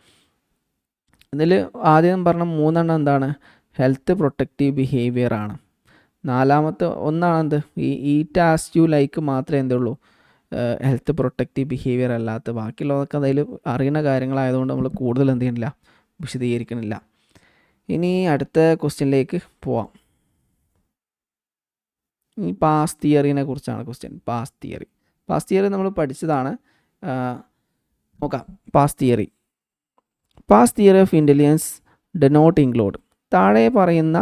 ഇതിൽ ആദ്യം പറഞ്ഞ 3 എന്താണ്? ഹെൽത്ത് പ്രൊട്ടക്റ്റീവ് ബിഹേവിയർ ആണ്. 4ാമത്തെ ഒന്നാണെന്ത്? ഈ ഈറ്റ് ആസ് യു ലൈക്ക് മാത്രമേ എന്തുള്ളൂ ഹെൽത്ത് പ്രൊട്ടക്റ്റീവ് ബിഹേവിയർ അല്ലാത്ത. ബാക്കിയുള്ളതൊക്കെ അതിൽ അറിയുന്ന കാര്യങ്ങളായതുകൊണ്ട് നമ്മൾ കൂടുതൽ എന്ത് ചെയ്യുന്നില്ല, വിശദീകരിക്കുന്നില്ല. ഇനി അടുത്ത ക്വസ്റ്റ്യനിലേക്ക് പോവാം. ഈ പാസ് തിയറിനെ കുറിച്ചാണ് ക്വസ്റ്റ്യൻ. പാസ് തിയറി നമ്മൾ പഠിച്ചതാണ്. നോക്കാം. PASS theory of intelligence does not include. താഴെ പറയുന്ന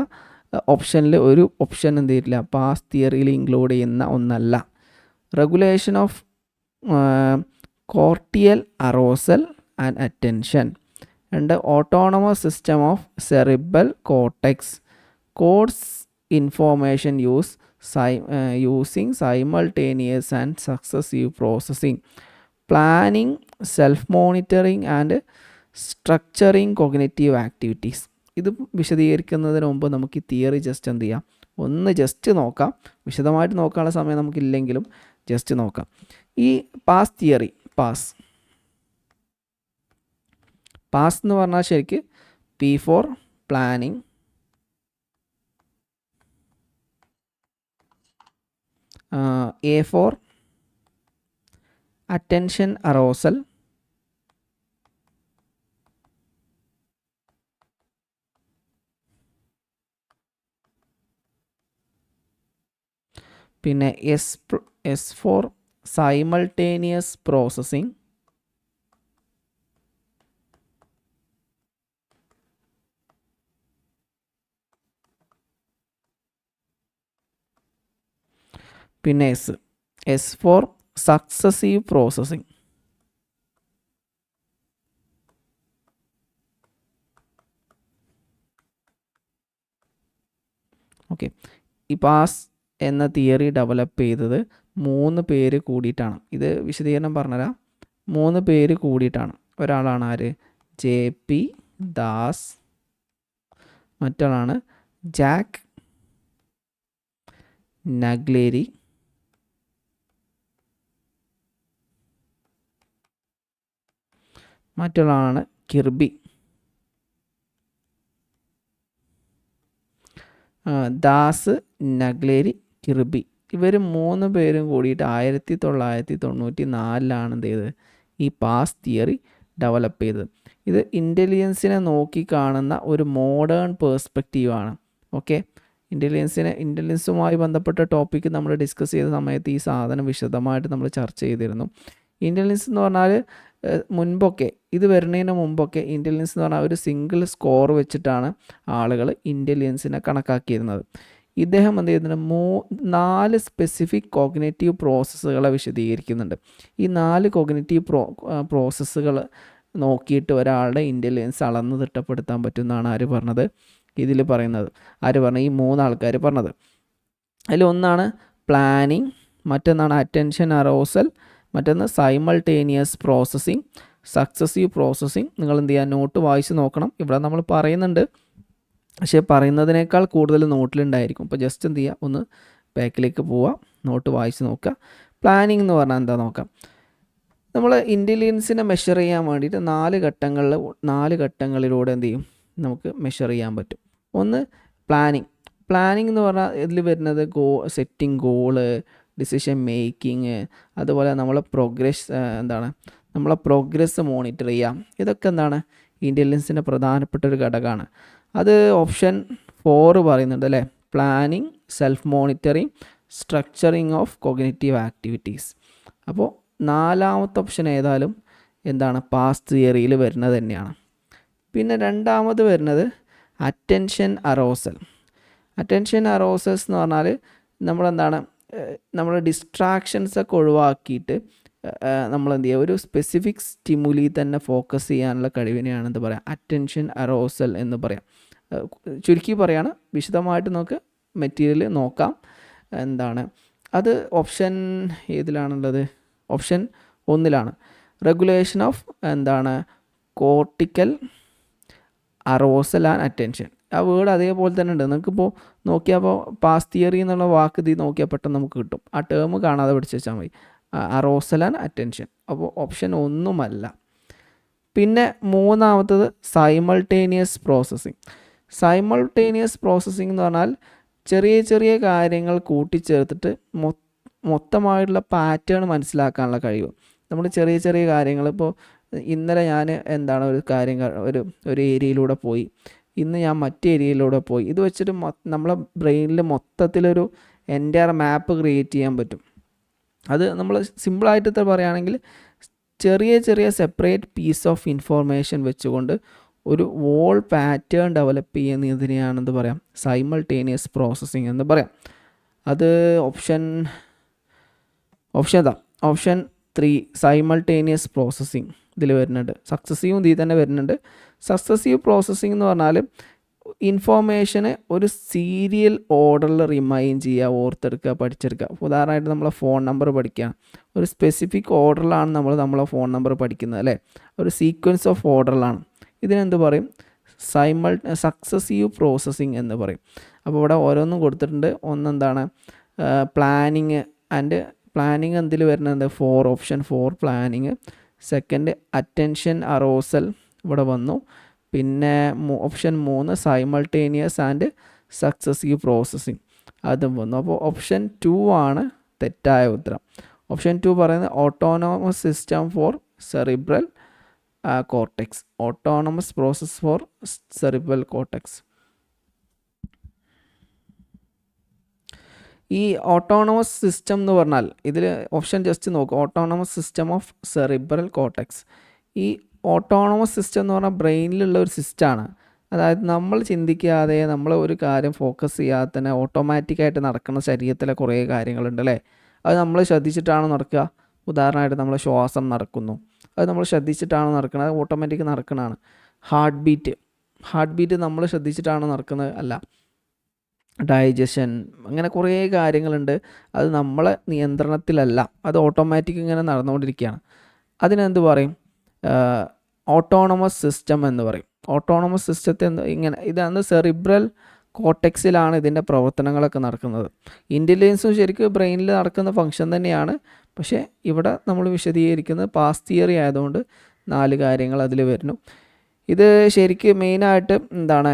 ഓപ്ഷനിൽ ഒരു ഓപ്ഷൻ എന്ത് ചെയ്തിട്ടില്ല, പാസ് തിയറിയിൽ ഇൻക്ലൂഡ് ചെയ്യുന്ന ഒന്നല്ല. Regulation of cortical arousal and attention. 2. Autonomous system of cerebral cortex. Codes information using simultaneous and successive processing. Planning, self monitoring and structuring cognitive activities. ഇത് വിശദീകരിക്കുന്നതിന് മുമ്പ് നമുക്ക് ഈ തിയറി ജസ്റ്റ് എന്ത് ചെയ്യാം, ഒന്ന് ജസ്റ്റ് നോക്കാം. വിശദമായിട്ട് നോക്കാനുള്ള സമയം നമുക്കില്ലെങ്കിലും ജസ്റ്റ് നോക്കാം. ഈ പാസ് തിയറി, പാസ് എന്ന് പറഞ്ഞാൽ ശരിക്ക് P for planning, A for attention arousal, പിന്നെ S ഫോർ സൈമൾട്ടേനിയസ് പ്രോസസ്സിംഗ്, പിന്നെ S for successive processing. Okay. ഈ പാസ് എന്ന തിയറി ഡെവലപ്പ് ചെയ്തത് 3 പേര് കൂടിയിട്ടാണ്. ഇത് വിശദീകരണം പറഞ്ഞുതരാം. 3 പേര് കൂടിയിട്ടാണ്. ഒരാളാണ് ആര്? JP ദാസ്. മറ്റൊരാളാണ് ജാക്ക് നഗ്ലേരി. മറ്റൊരാളാണ് കിർബി. Das, Naglieri, Kirby. ഇവർ 3 പേരും കൂടിയിട്ട് 1994 എന്ത് ചെയ്തത്? ഈ പാസ് തിയറി ഡെവലപ്പ് ചെയ്തത്. ഇത് ഇൻ്റലിജൻസിനെ നോക്കിക്കാണുന്ന ഒരു മോഡേൺ പേഴ്സ്പെക്റ്റീവാണ്. ഓക്കെ. ഇൻ്റലിജൻസുമായി ബന്ധപ്പെട്ട ടോപ്പിക്ക് നമ്മൾ ഡിസ്കസ് ചെയ്ത സമയത്ത് ഈ സാധനം വിശദമായിട്ട് നമ്മൾ ചർച്ച ചെയ്തിരുന്നു. ഇൻ്റലിജൻസ് എന്ന് പറഞ്ഞാൽ മുൻപൊക്കെ, ഇത് വരുന്നതിന് മുമ്പൊക്കെ ഇൻ്റലിജൻസ് എന്ന് പറഞ്ഞാൽ ഒരു സിംഗിൾ സ്കോർ വെച്ചിട്ടാണ് ആളുകൾ ഇൻ്റലിജൻസിനെ കണക്കാക്കിയിരുന്നത്. ഇദ്ദേഹം എന്ത് ചെയ്യുന്നുണ്ട്? 4 സ്പെസിഫിക് കോഗ്നിറ്റീവ് പ്രോസസ്സുകളെ വിശദീകരിക്കുന്നുണ്ട്. ഈ 4 കോഗ്നിറ്റീവ് പ്രോസസ്സുകൾ നോക്കിയിട്ട് ഒരാളുടെ ഇൻ്റലിജൻസ് അളന്ന് തിട്ടപ്പെടുത്താൻ പറ്റുമെന്നാണ് ആര് പറഞ്ഞത്? ഇതിൽ പറയുന്നത്. ആര് പറഞ്ഞത്? ഈ 3 ആൾക്കാർ പറഞ്ഞത്. അതിലൊന്നാണ് പ്ലാനിങ്, മറ്റൊന്നാണ് അറ്റൻഷൻ അറോസൽ, മറ്റൊന്ന് സൈമൾട്ടേനിയസ് പ്രോസസ്സിങ്, സക്സസീവ് പ്രോസസ്സിങ്. നിങ്ങൾ എന്ത് ചെയ്യുക? നോട്ട് വായിച്ച് നോക്കണം. ഇവിടെ നമ്മൾ പറയുന്നുണ്ട്, പക്ഷേ പറയുന്നതിനേക്കാൾ കൂടുതൽ നോട്ടിലുണ്ടായിരിക്കും. അപ്പോൾ ജസ്റ്റ് എന്ത് ചെയ്യുക? ഒന്ന് ബാക്കിലേക്ക് പോവുക, നോട്ട് വായിച്ച് നോക്കുക. പ്ലാനിങ് എന്ന് പറഞ്ഞാൽ എന്താ നോക്കാം. നമ്മൾ ഇൻ്റലിജൻസിനെ മെഷർ ചെയ്യാൻ വേണ്ടിയിട്ട് 4 ഘട്ടങ്ങളിലൂടെ എന്ത് ചെയ്യും? നമുക്ക് മെഷർ ചെയ്യാൻ പറ്റും. ഒന്ന് പ്ലാനിങ് എന്ന് പറഞ്ഞാൽ ഇതിൽ വരുന്നത് സെറ്റിംഗ് ഗോള്, ഡിസിഷൻ മേക്കിങ്, അതുപോലെ നമ്മളെ പ്രോഗ്രസ് മോണിറ്റർ ചെയ്യാം. ഇതൊക്കെ എന്താണ്? ഇൻ്റലിജൻസിൻ്റെ പ്രധാനപ്പെട്ട ഒരു ഘടകമാണ്. അത് ഓപ്ഷൻ 4 പറയുന്നുണ്ട് അല്ലേ, planning, self monitoring, structuring of cognitive activities. അപ്പോൾ 4ാമത്തെ ഓപ്ഷൻ ഏതായാലും എന്താണ്, പാസ്റ്റ് തിയറിയിൽ വരുന്നത് തന്നെയാണ്. പിന്നെ 2ാമത് വരുന്നത് അറ്റൻഷൻ അറോസൽ. അറ്റൻഷൻ അറോസൽസ് എന്ന് പറഞ്ഞാൽ നമ്മളെന്താണ്, നമ്മൾ ഡിസ്ട്രാക്ഷൻസൊക്കെ ഒഴിവാക്കിയിട്ട് നമ്മളെന്ത് ചെയ്യുക, ഒരു സ്പെസിഫിക് സ്റ്റിമുലി തന്നെ ഫോക്കസ് ചെയ്യാനുള്ള കഴിവിനെയാണ് എന്ത് പറയാം, അറ്റൻഷൻ അറോസൽ എന്ന് പറയാം. ചുരുക്കി പറയാണ്, വിശദമായിട്ട് നമുക്ക് മെറ്റീരിയൽ നോക്കാം. എന്താണ് അത്, ഓപ്ഷൻ ഏതിലാണുള്ളത്, ഓപ്ഷൻ 1 റെഗുലേഷൻ ഓഫ് എന്താണ് കോർട്ടിക്കൽ അറോസൽ ആൻഡ് അറ്റൻഷൻ. ആ വേർഡ് അതേപോലെ തന്നെ ഉണ്ട്. നിങ്ങൾക്കിപ്പോൾ നോക്കിയപ്പോൾ പാസ്റ്റ് തിയറി എന്നുള്ള വാക്ക് ഇത് നോക്കിയാൽ പെട്ടെന്ന് നമുക്ക് കിട്ടും. ആ ടേം കാണാതെ പഠിച്ചു വെച്ചാൽ മതി, അറോസൽ ആൻഡ് അറ്റൻഷൻ. അപ്പോൾ ഓപ്ഷൻ 1 പിന്നെ 3ാമത്തത് സൈമൾട്ടേനിയസ് പ്രോസസ്സിങ്. സൈമൾട്ടേനിയസ് പ്രോസസ്സിങ് എന്ന് പറഞ്ഞാൽ ചെറിയ ചെറിയ കാര്യങ്ങൾ കൂട്ടിച്ചേർത്തിട്ട് മൊത്തമായിട്ടുള്ള പാറ്റേൺ മനസ്സിലാക്കാനുള്ള കഴിവ്. നമ്മൾ ചെറിയ ചെറിയ കാര്യങ്ങൾ, ഇപ്പോൾ ഇന്നലെ ഞാൻ എന്താണ് ഒരു കാര്യം ഒരു ഏരിയയിലൂടെ പോയി, ഇന്ന് ഞാൻ മറ്റേ ഏരിയയിലൂടെ പോയി, ഇത് വെച്ചിട്ട് നമ്മളെ ബ്രെയിനിൽ മൊത്തത്തിലൊരു എൻ്റയർ മാപ്പ് ക്രിയേറ്റ് ചെയ്യാൻ പറ്റും. അത് നമ്മൾ സിമ്പിളായിട്ട് പറയുകയാണെങ്കിൽ ചെറിയ ചെറിയ സെപ്പറേറ്റ് പീസ് ഓഫ് ഇൻഫോർമേഷൻ വെച്ചുകൊണ്ട് ഒരു വോൾ പാറ്റേൺ ഡെവലപ്പ് ചെയ്യുന്നതിനെയാണെന്ന് പറയാം സൈമൾട്ടേനിയസ് പ്രോസസ്സിങ് എന്ന് പറയാം. അത് ഓപ്ഷൻ 3 സൈമൾട്ടേനിയസ് പ്രോസസ്സിങ് ഇതിൽ വരുന്നുണ്ട്. സക്സസീവും ഇതിൽ തന്നെ വരുന്നുണ്ട്. സക്സസീവ് പ്രോസസ്സിംഗ് എന്ന് പറഞ്ഞാൽ ഇൻഫോർമേഷന് ഒരു സീരിയൽ ഓർഡറിൽ റിമൈൻ ചെയ്യുക, ഓർത്തെടുക്കുക, പഠിച്ചെടുക്കുക. ഉദാഹരണമായിട്ട് നമ്മളെ ഫോൺ നമ്പർ പഠിക്കുക, ഒരു സ്പെസിഫിക് ഓർഡറിലാണ് നമ്മളെ ഫോൺ നമ്പർ പഠിക്കുന്നത് അല്ലേ, ഒരു സീക്വൻസ് ഓഫ് ഓർഡറിലാണ്. ഇതിനെന്ത് പറയും, സക്സസീവ് പ്രോസസ്സിംഗ് എന്ന് പറയും. അപ്പോൾ ഇവിടെ ഓരോന്നും കൊടുത്തിട്ടുണ്ട്. ഒന്നെന്താണ് പ്ലാനിങ് എന്തിൽ വരുന്നത്, option 4 planning. Second attention arousal ഇവിടെ വന്നു. പിന്നെ option 3 simultaneous and successive processing അതും വന്നു. അപ്പോൾ ഓപ്ഷൻ 2 ആണ് തെറ്റായ ഉത്തരം. ഓപ്ഷൻ 2 പറയുന്നത് autonomous system for cerebral cortex, autonomous process four cerebral cortex. ഈ ഓട്ടോണമസ് സിസ്റ്റം എന്ന് പറഞ്ഞാൽ ഇതിൽ ഓപ്ഷൻ ജസ്റ്റ് നോക്കുക, autonomous system of cerebral cortex. ഈ ഓട്ടോണമസ് സിസ്റ്റം എന്ന് പറഞ്ഞാൽ ബ്രെയിനിലുള്ള ഒരു സിസ്റ്റമാണ്. അതായത് നമ്മൾ ചിന്തിക്കാതെ, നമ്മൾ ഒരു കാര്യം ഫോക്കസ് ചെയ്യാതെ തന്നെ ഓട്ടോമാറ്റിക്കായിട്ട് നടക്കുന്ന ശരീരത്തിലെ കുറേ കാര്യങ്ങളുണ്ട് അല്ലേ, അത് നമ്മൾ ശ്രദ്ധിച്ചിട്ടാണ് നടക്കുക. ഉദാഹരണമായിട്ട് നമ്മൾ ശ്വാസം നടക്കുന്നു, അത് നമ്മൾ ശ്രദ്ധിച്ചിട്ടാണ് നടക്കുന്നത്, അത് ഓട്ടോമാറ്റിക് നടക്കുന്നതാണ്. ഹാർട്ട് ബീറ്റ് നമ്മൾ ശ്രദ്ധിച്ചിട്ടാണ് നടക്കുന്നത് അല്ല. ഡൈജഷൻ, അങ്ങനെ കുറേ കാര്യങ്ങളുണ്ട്, അത് നമ്മളെ നിയന്ത്രണത്തിലല്ല, അത് ഓട്ടോമാറ്റിക് ഇങ്ങനെ നടന്നുകൊണ്ടിരിക്കുകയാണ്. അതിനെന്ത് പറയും, ഓട്ടോണമസ് സിസ്റ്റം എന്ന് പറയും. ഓട്ടോണമസ് സിസ്റ്റത്തെ ഇതാണ് സെറിബ്രൽ കോർട്ടെക്സിലാണ് ഇതിൻ്റെ പ്രവർത്തനങ്ങളൊക്കെ നടക്കുന്നത്. ഇൻ്റലിജൻസും ശരിക്കും ബ്രെയിനിൽ നടക്കുന്ന ഫംഗ്ഷൻ തന്നെയാണ്. പക്ഷേ ഇവിടെ നമ്മൾ വിശദീകരിക്കുന്നത് പാസ്റ്റ് തിയറി ആയതുകൊണ്ട് 4 കാര്യങ്ങൾ അതിൽ വരുന്നു. ഇത് ശരിക്കും മെയിനായിട്ട് എന്താണ്,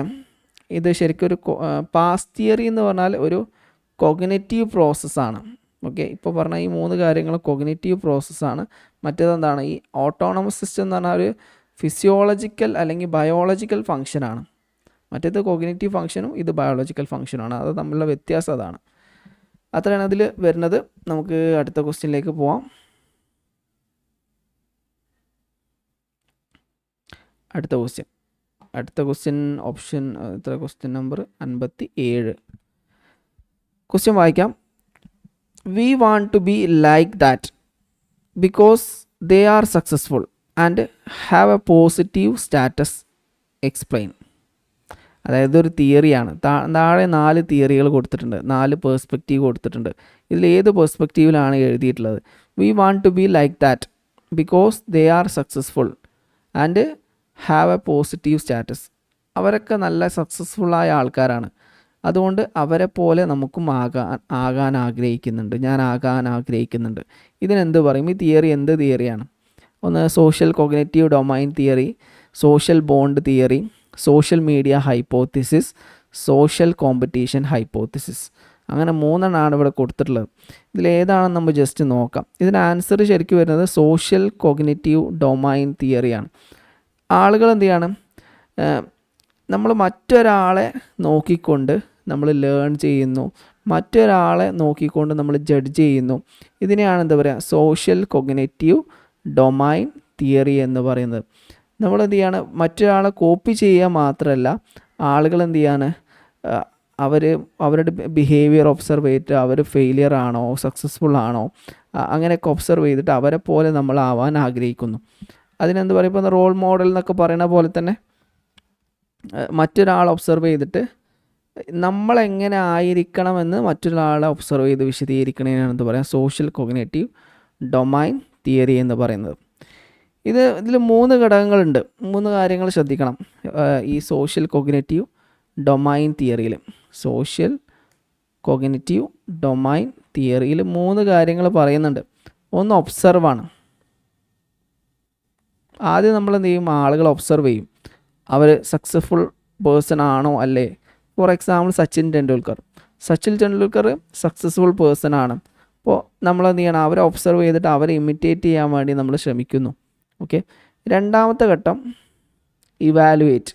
ഇത് ശരിക്കും ഒരു പാസ്റ്റ് തിയറി എന്ന് പറഞ്ഞാൽ ഒരു കോഗ്നിറ്റീവ് പ്രോസസ്സാണ്. ഓക്കെ, ഇപ്പോൾ പറഞ്ഞ ഈ 3 കാര്യങ്ങൾ കോഗ്നിറ്റീവ് പ്രോസസ്സാണ്. മറ്റേതെന്താണ്, ഈ ഓട്ടോണമസ് സിസ്റ്റം എന്ന് പറഞ്ഞാൽ ഒരു ഫിസിയോളജിക്കൽ അല്ലെങ്കിൽ ബയോളജിക്കൽ ഫംഗ്ഷനാണ്. മറ്റേത് കോഗ്നിറ്റീവ് ഫംഗ്ഷനും ഇത് ബയോളജിക്കൽ ഫംഗ്ഷനാണ്. അത് തമ്മിലുള്ള വ്യത്യാസം അതാണ്. അത്രയാണ് അതിൽ വരുന്നത്. നമുക്ക് അടുത്ത ക്വസ്റ്റ്യനിലേക്ക് പോവാം. അടുത്ത question option question number 57. Question വായിക്കാം. We want to be like that because they are successful and have a positive status, explain. അതായത് ഒരു തിയറിയാണ്. താഴെ 4 തിയറികൾ കൊടുത്തിട്ടുണ്ട്, 4 പേഴ്സ്പെക്റ്റീവ് കൊടുത്തിട്ടുണ്ട്. ഇതിൽ ഏത് പേഴ്സ്പെക്റ്റീവിലാണ് എഴുതിയിട്ടുള്ളത്? We want to be like that because they are successful and have a positive status. അവരൊക്കെ നല്ല സക്സസ്ഫുള്ളായ ആൾക്കാരാണ്, അതുകൊണ്ട് അവരെ പോലെ നമുക്കും ആകാൻ ആഗ്രഹിക്കുന്നുണ്ട്, ഞാൻ ആകാൻ ആഗ്രഹിക്കുന്നുണ്ട്. ഇതിനെന്ത് പറയും? ഈ തിയറി എന്ത് തിയറിയാണ്? ഒന്ന് social cognitive domain theory, social bond theory, social media hypothesis, social competition hypothesis. അങ്ങനെ 3 ഇവിടെ കൊടുത്തിട്ടുള്ളത്. ഇതിലേതാണെന്ന് നമ്മൾ ജസ്റ്റ് നോക്കാം. ഇതിന് ആൻസർ ശരിക്കും വരുന്നത് സോഷ്യൽ കോഗ്നിറ്റീവ് ഡൊമൈൻ തിയറിയാണ്. ആളുകൾ എന്ത് ചെയ്യണം, നമ്മൾ മറ്റൊരാളെ നോക്കിക്കൊണ്ട് നമ്മൾ ലേൺ ചെയ്യുന്നു, മറ്റൊരാളെ നോക്കിക്കൊണ്ട് നമ്മൾ ജഡ്ജ് ചെയ്യുന്നു. ഇതിനെയാണ് എന്താ പറയുക, സോഷ്യൽ കൊഗ്നിറ്റീവ് ഡൊമൈൻ തിയറി എന്ന് പറയുന്നത്. നമ്മളെന്ത് ചെയ്യാണ്, മറ്റൊരാളെ കോപ്പി ചെയ്യുക മാത്രമല്ല, ആളുകൾ എന്ത് ചെയ്യാണ്, അവരുടെ ബിഹേവിയർ ഒബ്സർവ് ചെയ്തിട്ട് അവർ ഫെയിലിയർ ആണോ സക്സസ്ഫുൾ ആണോ അങ്ങനെയൊക്കെ ഒബ്സർവ് ചെയ്തിട്ട് അവരെ പോലെ നമ്മൾ ആവാൻ ആഗ്രഹിക്കുന്നു. അതിനെന്ത് പറയും, ഇപ്പോൾ റോൾ മോഡൽ എന്നൊക്കെ പറയുന്ന പോലെ തന്നെ മറ്റൊരാൾ ഒബ്സർവ് ചെയ്തിട്ട് നമ്മളെങ്ങനെ ആയിരിക്കണമെന്ന് മറ്റൊരാളെ ഒബ്സർവ് ചെയ്ത് വിശദീകരിക്കണതിനാണ് എന്ത് പറയുക, സോഷ്യൽ കൊഗ്നിറ്റീവ് ഡൊമൈൻ തിയറി എന്ന് പറയുന്നത്. ഇതിൽ 3 ഘടകങ്ങളുണ്ട്, 3 കാര്യങ്ങൾ ശ്രദ്ധിക്കണം ഈ സോഷ്യൽ കൊഗ്നിറ്റീവ് ഡൊമൈൻ തിയറിയിൽ. സോഷ്യൽ കൊഗ്നിറ്റീവ് ഡൊമൈൻ തിയറിയിൽ 3 കാര്യങ്ങൾ പറയുന്നുണ്ട്. ഒന്ന് ഒബ്സർവാണ്. ആദ്യം നമ്മൾ എന്ത് ചെയ്യും, ആളുകൾ ഒബ്സർവ് ചെയ്യും, അവർ സക്സസ്ഫുൾ പേഴ്സൺ ആണോ അല്ലേ. For example Sachin Tendulkar successful person ആണ്. അപ്പോൾ നമ്മളെന്ത് ചെയ്യണം, അവരെ ഒബ്സർവ് ചെയ്തിട്ട് അവരെ ഇമിറ്റേറ്റ് ചെയ്യാൻ വേണ്ടി നമ്മൾ ശ്രമിക്കുന്നു. ഓക്കെ. രണ്ടാമത്തെ ഘട്ടം ഇവാലുവേറ്റ്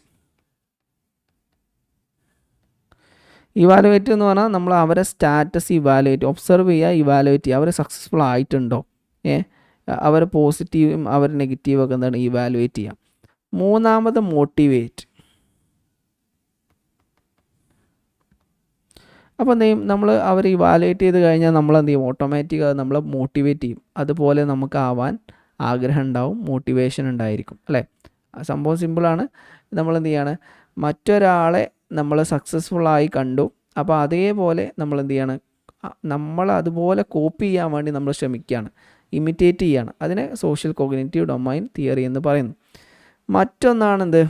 എന്ന് പറഞ്ഞാൽ നമ്മൾ അവരെ സ്റ്റാറ്റസ് ഇവാലുവേറ്റ്, ഒബ്സർവ് ചെയ്യുക, ഇവാലുവേറ്റ് ചെയ്യുക, അവർ സക്സസ്ഫുൾ ആയിട്ടുണ്ടോ, അവർ പോസിറ്റീവും അവർ നെഗറ്റീവും ഒക്കെ എന്താണ് ഇവാലുവേറ്റ് ചെയ്യുക. മൂന്നാമത് മോട്ടിവേറ്റ്. അപ്പോൾ എന്ത് ചെയ്യും, നമ്മൾ അവർ ഇവാലുവേറ്റ് ചെയ്ത് കഴിഞ്ഞാൽ നമ്മൾ എന്ത് ചെയ്യും, ഓട്ടോമാറ്റിക്കായി നമ്മൾ മോട്ടിവേറ്റ് ചെയ്യും. അതുപോലെ നമുക്ക് ആവാൻ ആഗ്രഹം ഉണ്ടാവും, മോട്ടിവേഷൻ ഉണ്ടായിരിക്കും, അല്ലേ. സംഭവം സിമ്പിളാണ്. നമ്മളെന്ത് ചെയ്യാണ്, മറ്റൊരാളെ നമ്മൾ സക്സസ്ഫുള്ളായി കണ്ടു, അപ്പോൾ അതേപോലെ നമ്മൾ എന്ത് ചെയ്യാണ്, നമ്മൾ അതുപോലെ കോപ്പി ചെയ്യാൻ വേണ്ടി നമ്മൾ ശ്രമിക്കുകയാണ്, ഇമിറ്റേറ്റ് ചെയ്യുകയാണ്. അതിനെ സോഷ്യൽ കോഗ്നിറ്റീവ് ഡൊമൈൻ തിയറി എന്ന് പറയുന്നു. മറ്റൊന്നാണെന്ത്,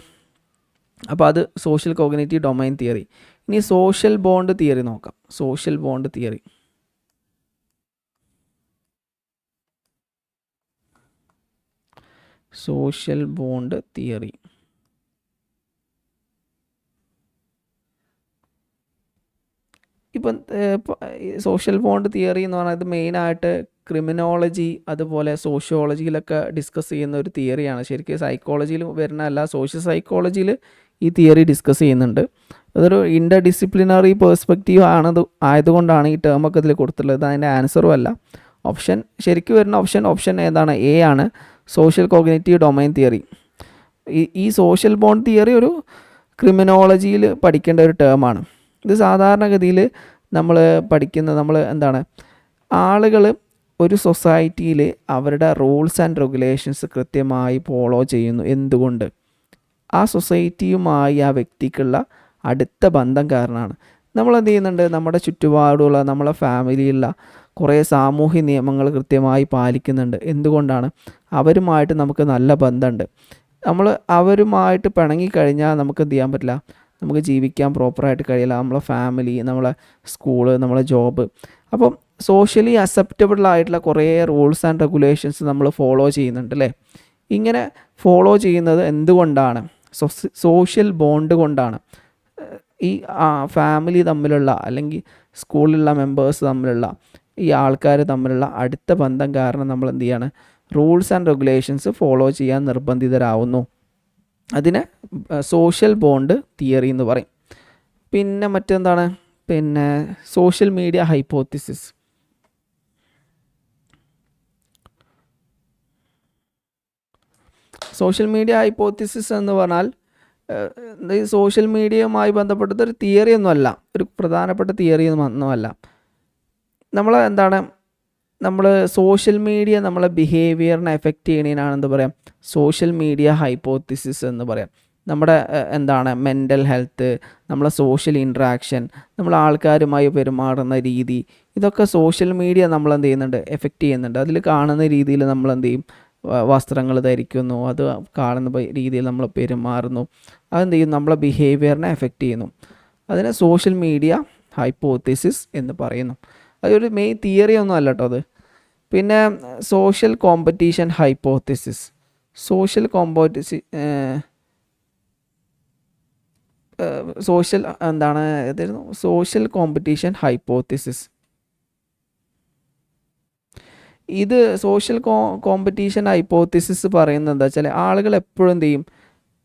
അപ്പോൾ അത് സോഷ്യൽ കോഗ്നിറ്റീവ് ഡൊമൈൻ തിയറി. ഇനി സോഷ്യൽ ബോണ്ട് തിയറി നോക്കാം. സോഷ്യൽ ബോണ്ട് തിയറി ഇപ്പം സോഷ്യൽ ബോണ്ട് തിയറി എന്ന് പറയുന്നത് മെയിനായിട്ട് ക്രിമിനോളജി അതുപോലെ സോഷ്യോളജിയിലൊക്കെ ഡിസ്കസ് ചെയ്യുന്ന ഒരു തിയറിയാണ്. ശരിക്കും സൈക്കോളജിയിൽ വരുന്നതല്ല, സോഷ്യൽ സൈക്കോളജിയിൽ ഈ തിയറി ഡിസ്കസ് ചെയ്യുന്നുണ്ട്. അതൊരു ഇൻ്റർ ഡിസിപ്ലിനറി പേഴ്സ്പെക്റ്റീവ് ആയതുകൊണ്ടാണ് ഈ ടേമൊക്കെ ഇതിൽ കൊടുത്തിട്ടുള്ളത്. അതിൻ്റെ ആൻസറും അല്ല. ഓപ്ഷൻ ശരിക്കും വരുന്ന ഓപ്ഷൻ ഏതാണ്, എ ആണ്, സോഷ്യൽ കോഗ്നിറ്റീവ് ഡൊമൈൻ തിയറി. ഈ സോഷ്യൽ ബോണ്ട് തിയറി ഒരു ക്രിമിനോളജിയിൽ പഠിക്കേണ്ട ഒരു ടേമാണ്. ഇത് സാധാരണഗതിയിൽ നമ്മൾ എന്താണ്, ആളുകൾ ഒരു സൊസൈറ്റിയിൽ അവരുടെ റൂൾസ് ആൻഡ് റെഗുലേഷൻസ് കൃത്യമായി ഫോളോ ചെയ്യുന്നു. എന്തുകൊണ്ട്? ആ സൊസൈറ്റിയുമായി ആ വ്യക്തിക്കുള്ള അടുത്ത ബന്ധം കാരണമാണ്. നമ്മളെന്ത് ചെയ്യുന്നുണ്ട്, നമ്മുടെ ചുറ്റുപാടുള്ള നമ്മളെ ഫാമിലിയിലുള്ള കുറേ സാമൂഹ്യ നിയമങ്ങൾ കൃത്യമായി പാലിക്കുന്നുണ്ട്. എന്തുകൊണ്ടാണ്? അവരുമായിട്ട് നമുക്ക് നല്ല ബന്ധമുണ്ട്. നമ്മൾ അവരുമായിട്ട് പിണങ്ങിക്കഴിഞ്ഞാൽ നമുക്ക് എന്ത് ചെയ്യാൻ പറ്റില്ല, നമുക്ക് ജീവിക്കാൻ പ്രോപ്പറായിട്ട് കഴിയില്ല. നമ്മളെ ഫാമിലി, നമ്മളെ സ്കൂള്, നമ്മളെ ജോബ്. അപ്പം സോഷ്യലി അക്സെപ്റ്റബിൾ ആയിട്ടുള്ള കുറേ റൂൾസ് ആൻഡ് റെഗുലേഷൻസ് നമ്മൾ ഫോളോ ചെയ്യുന്നുണ്ട്, അല്ലേ. ഇങ്ങനെ ഫോളോ ചെയ്യുന്നത് എന്തുകൊണ്ടാണ്? സോഷ്യൽ ബോണ്ട് കൊണ്ടാണ്. ഈ ഫാമിലി തമ്മിലുള്ള അല്ലെങ്കിൽ സ്കൂളിലുള്ള മെമ്പേഴ്സ് തമ്മിലുള്ള ഈ ആൾക്കാർ തമ്മിലുള്ള അടുത്ത ബന്ധം കാരണം നമ്മൾ എന്ത് ചെയ്യാണ്, റൂൾസ് ആൻഡ് റെഗുലേഷൻസ് ഫോളോ ചെയ്യാൻ നിർബന്ധിതരാവുന്നു. അതിനെ സോഷ്യൽ ബോണ്ട് തിയറി എന്ന് പറയും. പിന്നെ മറ്റെന്താണ്, social media hypothesis. Social media hypothesis എന്ന് പറഞ്ഞാൽ ഈ സോഷ്യൽ മീഡിയയുമായി ബന്ധപ്പെട്ടത് ഒരു തിയറി ഒന്നുമല്ല, ഒരു പ്രധാനപ്പെട്ട തിയറി ഒന്നുമല്ല. നമ്മൾ സോഷ്യൽ മീഡിയ നമ്മളെ ബിഹേവിയറിനെ എഫക്റ്റ് ചെയ്യണതിനാണ് എന്ത് പറയാം, സോഷ്യൽ മീഡിയ ഹൈപ്പോത്തിസിസ് എന്ന് പറയാം. നമ്മുടെ മെൻ്റൽ ഹെൽത്ത്, നമ്മളെ സോഷ്യൽ ഇൻട്രാക്ഷൻ, നമ്മൾ ആൾക്കാരുമായി പെരുമാറുന്ന രീതി, ഇതൊക്കെ സോഷ്യൽ മീഡിയ നമ്മളെന്ത് ചെയ്യുന്നുണ്ട്, എഫക്റ്റ് ചെയ്യുന്നുണ്ട്. അതിൽ കാണുന്ന രീതിയിൽ നമ്മളെന്ത് ചെയ്യും, വസ്ത്രങ്ങൾ ധരിക്കുന്നു, അത് കാണുന്ന രീതിയിൽ നമ്മൾ പെരുമാറുന്നു, അതെന്ത് ചെയ്യും, നമ്മളെ ബിഹേവിയറിനെ എഫക്റ്റ് ചെയ്യുന്നു. അതിനെ സോഷ്യൽ മീഡിയ ഹൈപ്പോത്തിസിസ് എന്ന് പറയുന്നു. അതൊരു മെയിൻ തിയറി ഒന്നും അല്ല കേട്ടോ അത്. പിന്നെ social competition hypothesis. Social competition hypothesis. ഇത് സോഷ്യൽ കോമ്പറ്റീഷൻ ഹൈപ്പോത്തിസിസ് പറയുന്നത് എന്താ വെച്ചാൽ, ആളുകൾ എപ്പോഴും എന്ത് ചെയ്യും,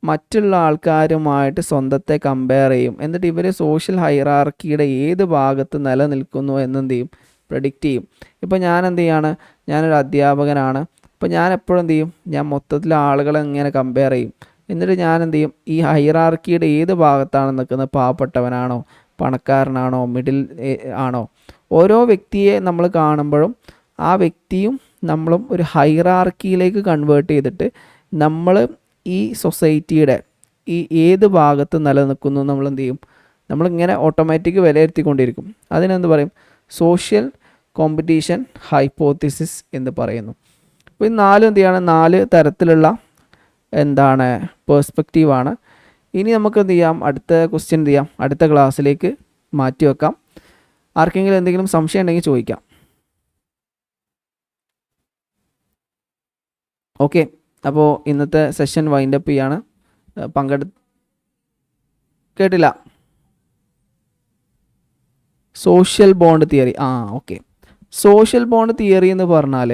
മറ്റുള്ള ആൾക്കാരുമായിട്ട് സ്വന്തത്തെ കമ്പയർ ചെയ്യും. എന്നിട്ട് ഇവർ സോഷ്യൽ ഹൈറാർക്കിയുടെ ഏത് ഭാഗത്ത് നിലനിൽക്കുന്നു എന്നെന്ത് ചെയ്യും, പ്രഡിക്റ്റ് ചെയ്യും. ഇപ്പോൾ ഞാൻ എന്ത് ചെയ്യാണ്, ഞാനൊരു അധ്യാപകനാണ്. അപ്പോൾ ഞാൻ എപ്പോഴും എന്ത് ചെയ്യും, ഞാൻ മൊത്തത്തിൽ ആളുകളെ ഇങ്ങനെ കമ്പയർ ചെയ്യും. എന്നിട്ട് ഞാൻ എന്ത് ചെയ്യും, ഈ ഹൈറാർക്കിയുടെ ഏത് ഭാഗത്താണ് നിൽക്കുന്നത്, പാവപ്പെട്ടവനാണോ, പണക്കാരനാണോ, മിഡിൽ ആണോ, ഓരോ വ്യക്തിയെ നമ്മൾ കാണുമ്പോഴും ആ വ്യക്തിയും നമ്മളും ഒരു ഹൈറാർക്കിയിലേക്ക് കൺവേർട്ട് ചെയ്തിട്ട് നമ്മൾ ഈ സൊസൈറ്റിയുടെ ഈ ഏത് ഭാഗത്ത് നിലനിൽക്കുന്നു നമ്മൾ എന്ത് ചെയ്യും, നമ്മളിങ്ങനെ ഓട്ടോമാറ്റിക് വിലയിരുത്തിക്കൊണ്ടിരിക്കും. അതിനെന്ത് പറയും, സോഷ്യൽ കോമ്പറ്റീഷൻ ഹൈപ്പോത്തിസിസ് എന്ന് പറയുന്നു. അപ്പോൾ ഈ എന്ത് ചെയ്യാണ്, 4 തരത്തിലുള്ള എന്താണ് പേഴ്സ്പെക്റ്റീവാണ്. ഇനി നമുക്ക് എന്ത് ചെയ്യാം, അടുത്ത ക്വസ്റ്റ്യൻ എന്ത് ചെയ്യാം, അടുത്ത ക്ലാസ്സിലേക്ക് മാറ്റി വെക്കാം. ആർക്കെങ്കിലും എന്തെങ്കിലും സംശയം ഉണ്ടെങ്കിൽ ചോദിക്കാം. ഓക്കെ, അപ്പോൾ ഇന്നത്തെ സെഷൻ വൈൻഡപ്പ് ചെയ്യാണ്. കേട്ടില്ല. Social bond theory. Okay. Social bond theory എന്ന് പറഞ്ഞാൽ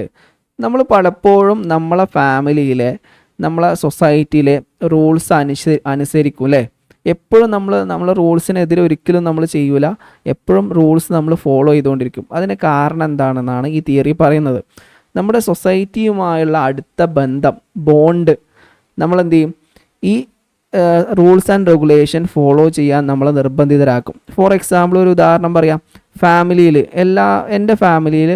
നമ്മൾ പലപ്പോഴും നമ്മളെ ഫാമിലിയിലെ, നമ്മളെ സൊസൈറ്റിയിലെ റൂൾസ് അനുസരിക്കും അല്ലേ. എപ്പോഴും നമ്മൾ റൂൾസിനെതിരെ ഒരിക്കലും നമ്മൾ ചെയ്യൂല. എപ്പോഴും റൂൾസ് നമ്മൾ ഫോളോ ചെയ്തുകൊണ്ടിരിക്കും. അതിന് കാരണം എന്താണെന്നാണ് ഈ തിയറി പറയുന്നത്. നമ്മുടെ സൊസൈറ്റിയുമായുള്ള അടുത്ത ബന്ധം, ബോണ്ട്, നമ്മളെന്ത് ചെയ്യും, ഈ റൂൾസ് ആൻഡ് റെഗുലേഷൻ ഫോളോ ചെയ്യാൻ നമ്മൾ നിർബന്ധിതരാക്കും. ഫോർ എക്സാമ്പിൾ ഒരു ഉദാഹരണം പറയാം. ഫാമിലിയിൽ എൻ്റെ ഫാമിലിയിൽ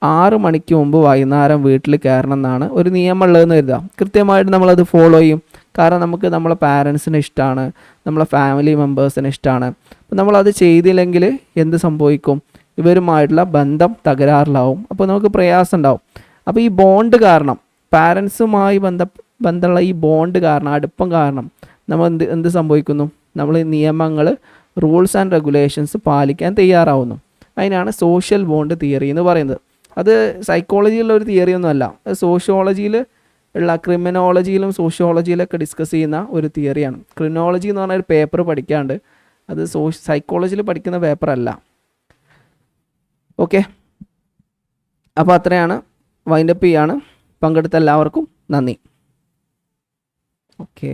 6 മണിക്ക് മുമ്പ് വൈകുന്നേരം വീട്ടിൽ കയറണം എന്നാണ് ഒരു നിയമമുള്ളതെന്ന് കരുതാം. കൃത്യമായിട്ട് നമ്മളത് ഫോളോ ചെയ്യും. കാരണം നമുക്ക് നമ്മളെ പാരൻസിന് ഇഷ്ടമാണ്, നമ്മളെ ഫാമിലി മെമ്പേഴ്സിന് ഇഷ്ടമാണ്. അപ്പോൾ നമ്മളത് ചെയ്തില്ലെങ്കിൽ എന്ത് സംഭവിക്കും, ഇവരുമായിട്ടുള്ള ബന്ധം തകരാറിലാവും. അപ്പോൾ നമുക്ക് പ്രയാസം ഉണ്ടാവും. അപ്പോൾ ഈ ബോണ്ട് കാരണം, പാരൻസുമായി ബന്ധമുള്ള ഈ ബോണ്ട് കാരണം, അടുപ്പം കാരണം നമ്മൾ എന്ത് സംഭവിക്കുന്നു, നമ്മൾ നിയമങ്ങൾ, റൂൾസ് ആൻഡ് റെഗുലേഷൻസ് പാലിക്കാൻ തയ്യാറാവുന്നു. അതിനാണ് സോഷ്യൽ ബോണ്ട് തിയറി എന്ന് പറയുന്നത്. അത് സൈക്കോളജിയിലുള്ള ഒരു തിയറി ഒന്നുമല്ല. സോഷ്യോളജിയിൽ ഉള്ള, ക്രിമിനോളജിയിലും സോഷ്യോളജിയിലൊക്കെ ഡിസ്കസ് ചെയ്യുന്ന ഒരു തിയറിയാണ്. ക്രിമിനോളജി എന്ന് പറഞ്ഞാൽ ഒരു പേപ്പർ പഠിക്കാണ്ട്, അത് സൈക്കോളജിയിൽ പഠിക്കുന്ന പേപ്പറല്ല. ഓക്കെ, അപ്പോൾ അത്രയാണ്. വൈൻഡപ്പ് ചെയ്യാണ്. പങ്കെടുത്ത എല്ലാവർക്കും നന്ദി. ഓക്കെ.